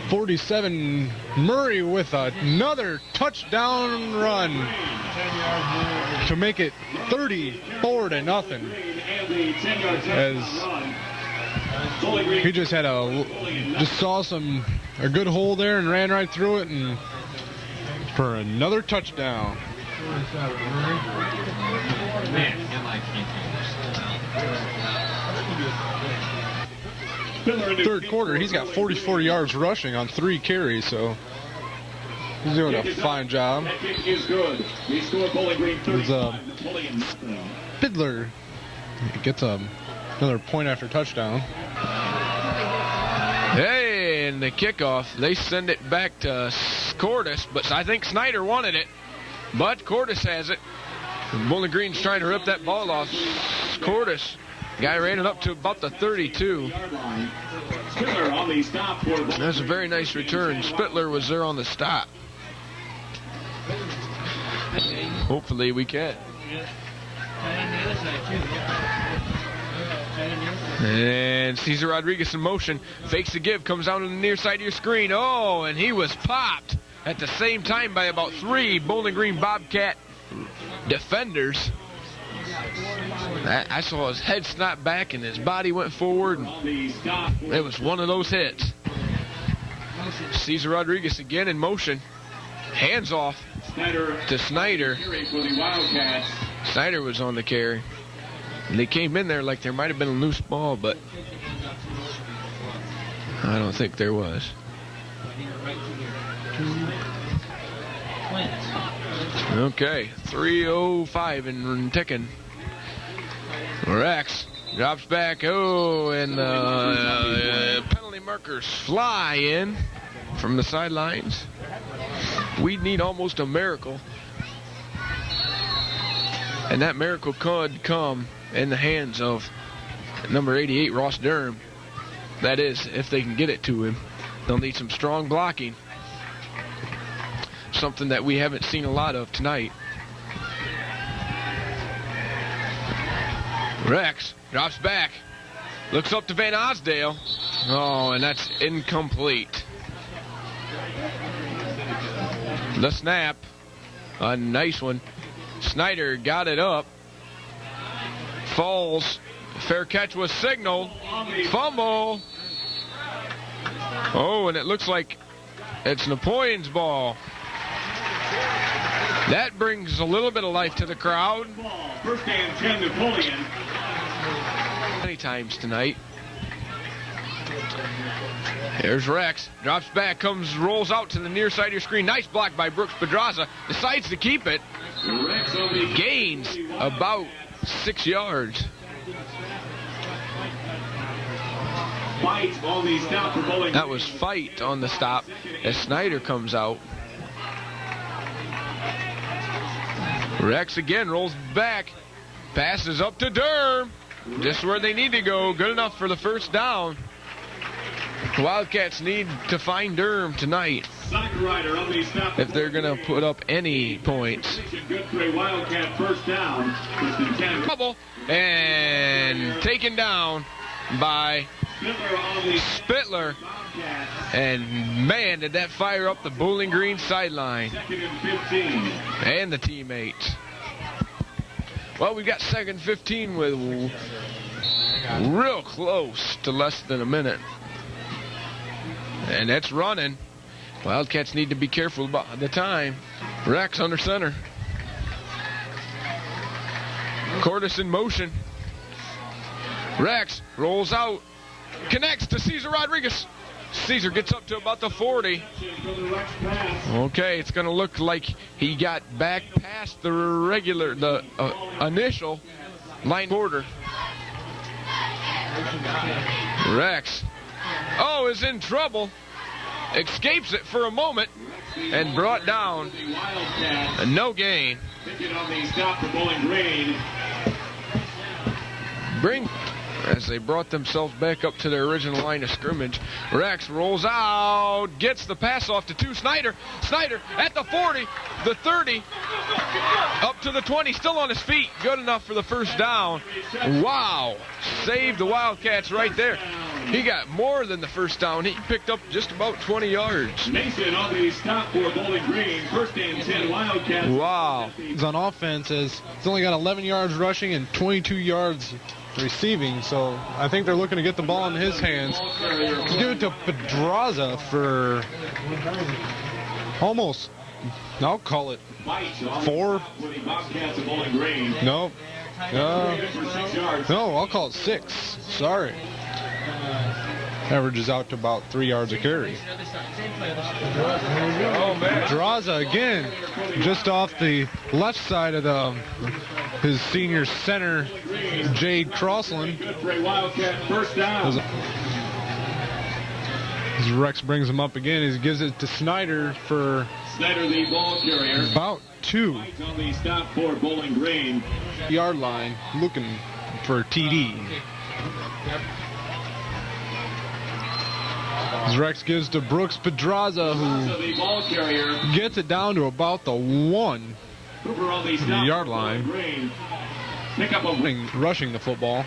47 Murray with another touchdown run to make it 34-0. As he just had saw a good hole there and ran right through it, and for another touchdown. Third quarter, he's got 44 yards rushing on 3 carries, so he's doing a fine job. Spidler gets another point after touchdown. Hey, and the kickoff, they send it back to Cordis, but I think Snyder wanted it. But Cordis has it. Bowling Green's trying to rip that ball off. Cordis, guy ran it up to about the 32. That's a very nice return. Spitler was there on the stop. Hopefully we can. And Cesar Rodriguez in motion. Fakes the give, comes down to the near side of your screen. Oh, and he was popped at the same time by about 3 Bowling Green Bobcat defenders. I saw his head snap back and his body went forward. And it was one of those hits. Cesar Rodriguez again in motion. Hands off to Snyder. Snyder was on the carry. And they came in there like there might have been a loose ball, but I don't think there was. Okay, 3:05 and ticking. Rex drops back. Oh, and penalty markers fly in from the sidelines. We need almost a miracle. And that miracle could come in the hands of number 88, Ross Durham. That is, if they can get it to him. They'll need some strong blocking. Something that we haven't seen a lot of tonight. Rex drops back. Looks up to Van Osdale. Oh, and that's incomplete. The snap. A nice one. Snyder got it up. Falls. Fair catch was signaled. Fumble. Oh, and it looks like it's Napoleon's ball. That brings a little bit of life to the crowd. First and 10, Napoleon. Many times tonight. There's Rex. Drops back, rolls out to the near side of your screen. Nice block by Brooks Pedraza. Decides to keep it. Gains about 6 yards. That was fight on the stop as Snyder comes out. Rex again rolls back. Passes up to Durham. Just where they need to go. Good enough for the first down. Wildcats need to find Durham tonight if they're going to put up any points. Trouble and taken down by Spitler. And man, did that fire up the Bowling Green sideline and the teammates. Well, we've got 2nd 15 with real close to less than a minute. And it's running. Wildcats need to be careful about the time. Rex under center. Cordis in motion. Rex rolls out. Connects to Cesar Rodriguez. Cesar gets up to about the 40. Okay, it's going to look like he got back past the initial line border. Rex, is in trouble. Escapes it for a moment and brought down. No gain. As they brought themselves back up to their original line of scrimmage, Rex rolls out, gets the pass off to two. Snyder at the 40, the 30, up to the 20, still on his feet. Good enough for the first down. Wow, saved the Wildcats right there. He got more than the first down. He picked up just about 20 yards. Mason on the stop for Bowling Green. First and 10 Wildcats. Wow. He's on offense. He's only got 11 yards rushing and 22 yards receiving, so I think they're looking to get the ball in his hands. Let's give it to Pedraza for almost, I'll call it 4. No, I'll call it 6. Sorry. Averages out to about 3 yards a carry. Pedraza again, just off the left side of his senior center, Jade Crossland. As Rex brings him up again, he gives it to Snyder for the ball carrier. about 2. On the stop for Bowling Green. Yard line, looking for a TD. As Rex gives to Brooks Pedraza, who gets it down to about the 1 yard line. Rushing the football.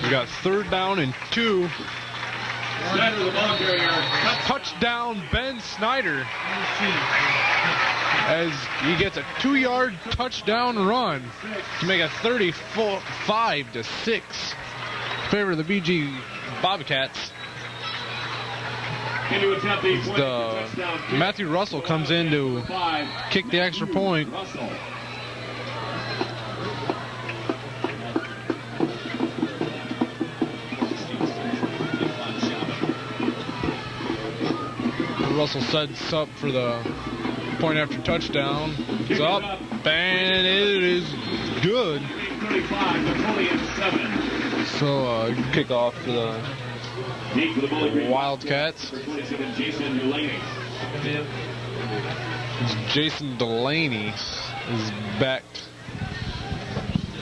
We got 3rd down and 2. Touchdown, Ben Snyder. As he gets a 2-yard touchdown run to make it 35-6. Favor of the BG Bobcats. Matthew Russell comes in to kick the extra point. Russell sets up for the point after touchdown. It's up, and it is good. So kickoff for the Wildcats. Jason Delaney is back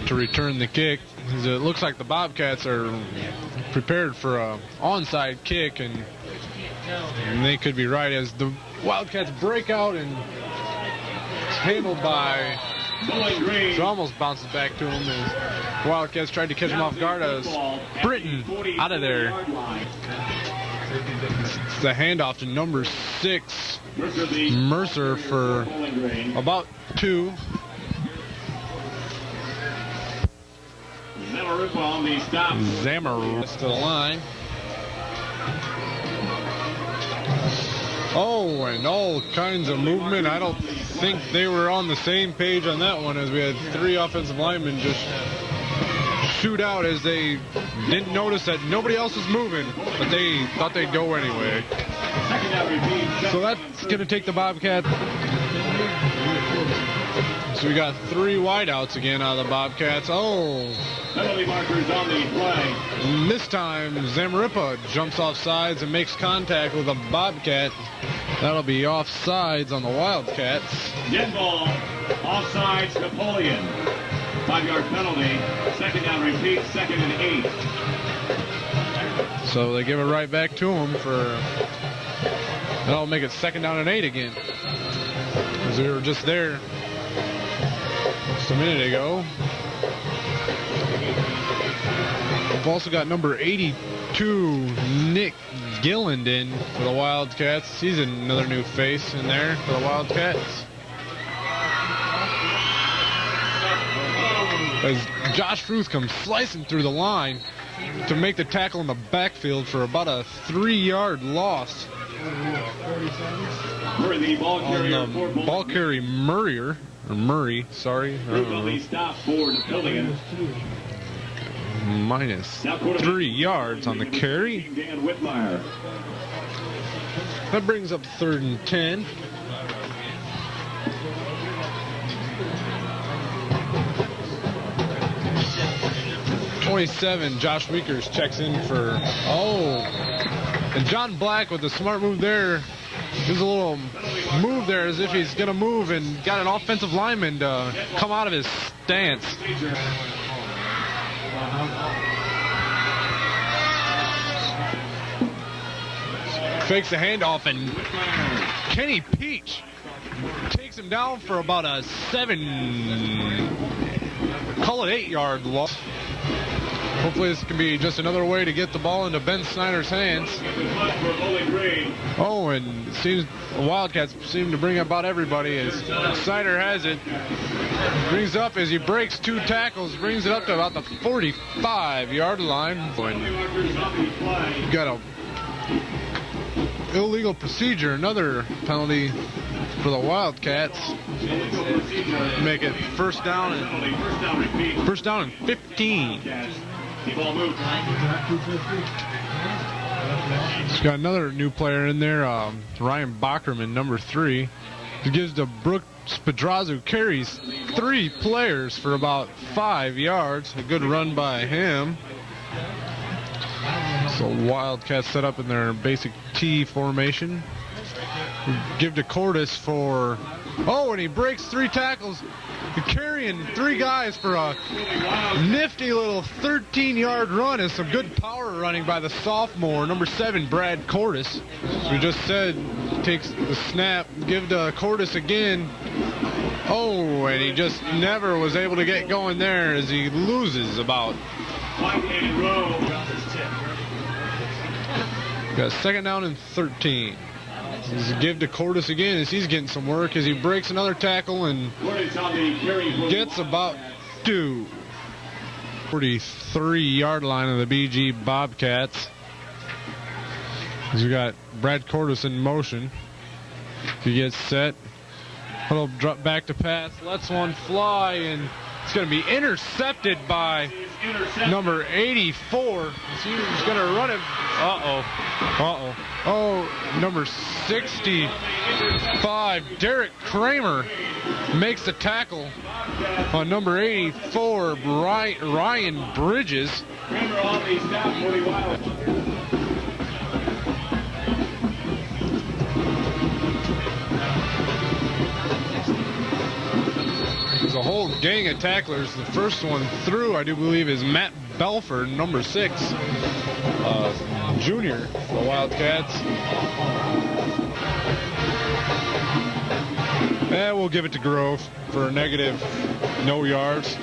to return the kick. It looks like the Bobcats are prepared for a onside kick, and they could be right as the Wildcats break out, and it's handled by So almost bounces back to him as Wildcats tried to catch him off guard as Britton out of there. It's the handoff to number 6, Mercer, for about 2. Zamarupa to the line. Oh, and all kinds of movement. I don't think they were on the same page on that one, as we had 3 offensive linemen just shoot out as they didn't notice that nobody else was moving, but they thought they'd go anyway. So that's going to take the Bobcats. So we got 3 wideouts again out of the Bobcats. Oh. Penalty markers on the play. And this time, Zamaripa jumps off sides and makes contact with a Bobcat. That'll be offsides on the Wildcats. Dead ball. Offsides, Napoleon. 5-yard penalty. Second down repeat, 2nd and 8. So they give it right back to him for... That'll make it 2nd down and 8 again. Because we were just there just a minute ago. We've also got number 82, Nick Gilland, in for the Wildcats. He's another new face in there for the Wildcats. As Josh Ruth comes slicing through the line to make the tackle in the backfield for about a 3-yard loss. On the ball carry Murray, sorry. Minus 3 yards on the carry. That brings up 3rd and 10. Josh Weekers checks in for... Oh! And John Black with a smart move there. There's a little move there as if he's going to move and got an offensive lineman to come out of his stance. Fakes the handoff, and Kenny Peach takes him down for about a 8-yard loss. Hopefully this can be just another way to get the ball into Ben Snyder's hands. Oh, and it seems the Wildcats seem to bring about everybody as Snyder has it. Brings up as he breaks 2 tackles, brings it up to about the 45-yard line. Got a illegal procedure, another penalty for the Wildcats. Make it first down and 15. He's got another new player in there, Ryan Bockerman, number 3. He gives to Brooks Pedraza, carries 3 players for about 5 yards. A good run by him. So Wildcats set up in their basic T formation. Give to Cordes for... Oh, and he breaks 3 tackles. Carrying 3 guys for a nifty little 13-yard run, and some good power running by the sophomore, number 7, Brad Cordes. As we just said, takes the snap, give to Cordes again. Oh, and he just never was able to get going there as he loses about. Got 2nd down and 13. He's a give to Cordes again as he's getting some work as he breaks another tackle and gets about 2. 43-yard line of the BG Bobcats. As we got Brad Cordes in motion. He gets set. Little drop back to pass. Lets one fly, and it's going to be intercepted by number 84. He's going to run it. Oh, number 65, Derek Kramer, makes the tackle on number 84, Ryan Bridges. There's a whole gang of tacklers. The first one through, I do believe, is Matt Belford, number 6. Junior, the Wildcats. And we'll give it to Grove for a negative, no yards.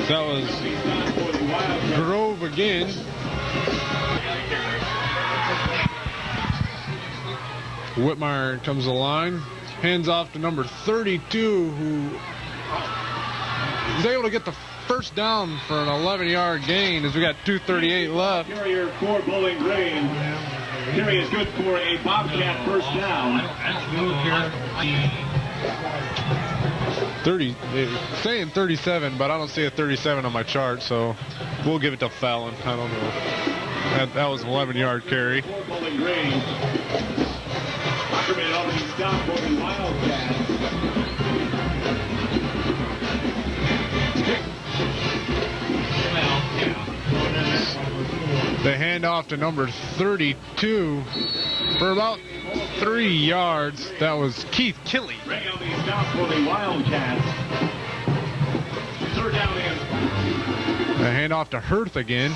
That was Grove again. Whitmire comes to the line, hands off to number 32, who is able to get the first down for an 11-yard gain as we got 2:38 left. Carrier for Bowling Green. Carry is good for a Bobcat first down. 30, saying 37, but I don't see a 37 on my chart, so we'll give it to Fallon. I don't know. That was an 11-yard carry. Bowling Green. Ackerman already stopped for the Wildcats. They hand off to number 32 for about 3 yards. That was Keith Killey. Bring out these stops for the Wildcats. 3rd down in. They hand off to Hurth again.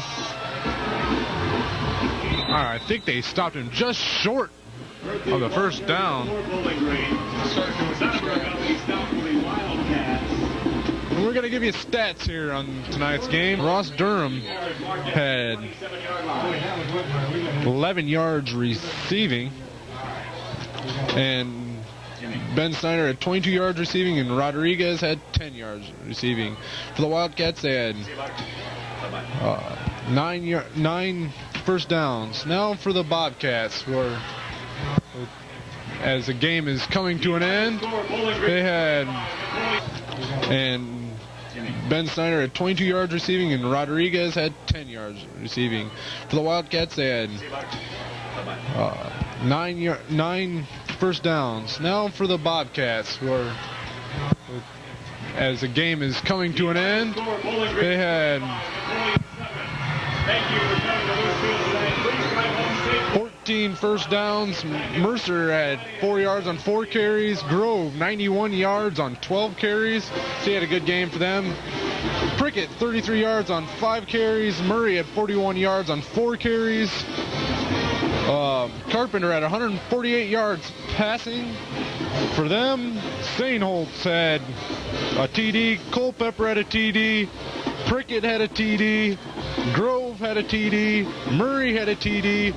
All right, I think they stopped him just short of the first down. And we're going to give you stats here on tonight's game. Ross Durham had 11 yards receiving, and Ben Snyder had 22 yards receiving, and Rodriguez had 10 yards receiving. For the Wildcats, they had 9 first downs. Now for the Bobcats, where as the game is coming to an end, they had, and Ben Snyder had 22 yards receiving, and Rodriguez had 10 yards receiving. For the Wildcats, they had 9 first downs. Now for the Bobcats, where as the game is coming to an end, they had 15 first downs. Mercer had 4 yards on 4 carries. Grove, 91 yards on 12 carries. So he had a good game for them. Prickett, 33 yards on 5 carries. Murray had 41 yards on 4 carries. Carpenter had 148 yards passing for them. Stainholtz had a TD. Culpepper had a TD. Prickett had a TD. Grove had a TD. Murray had a TD.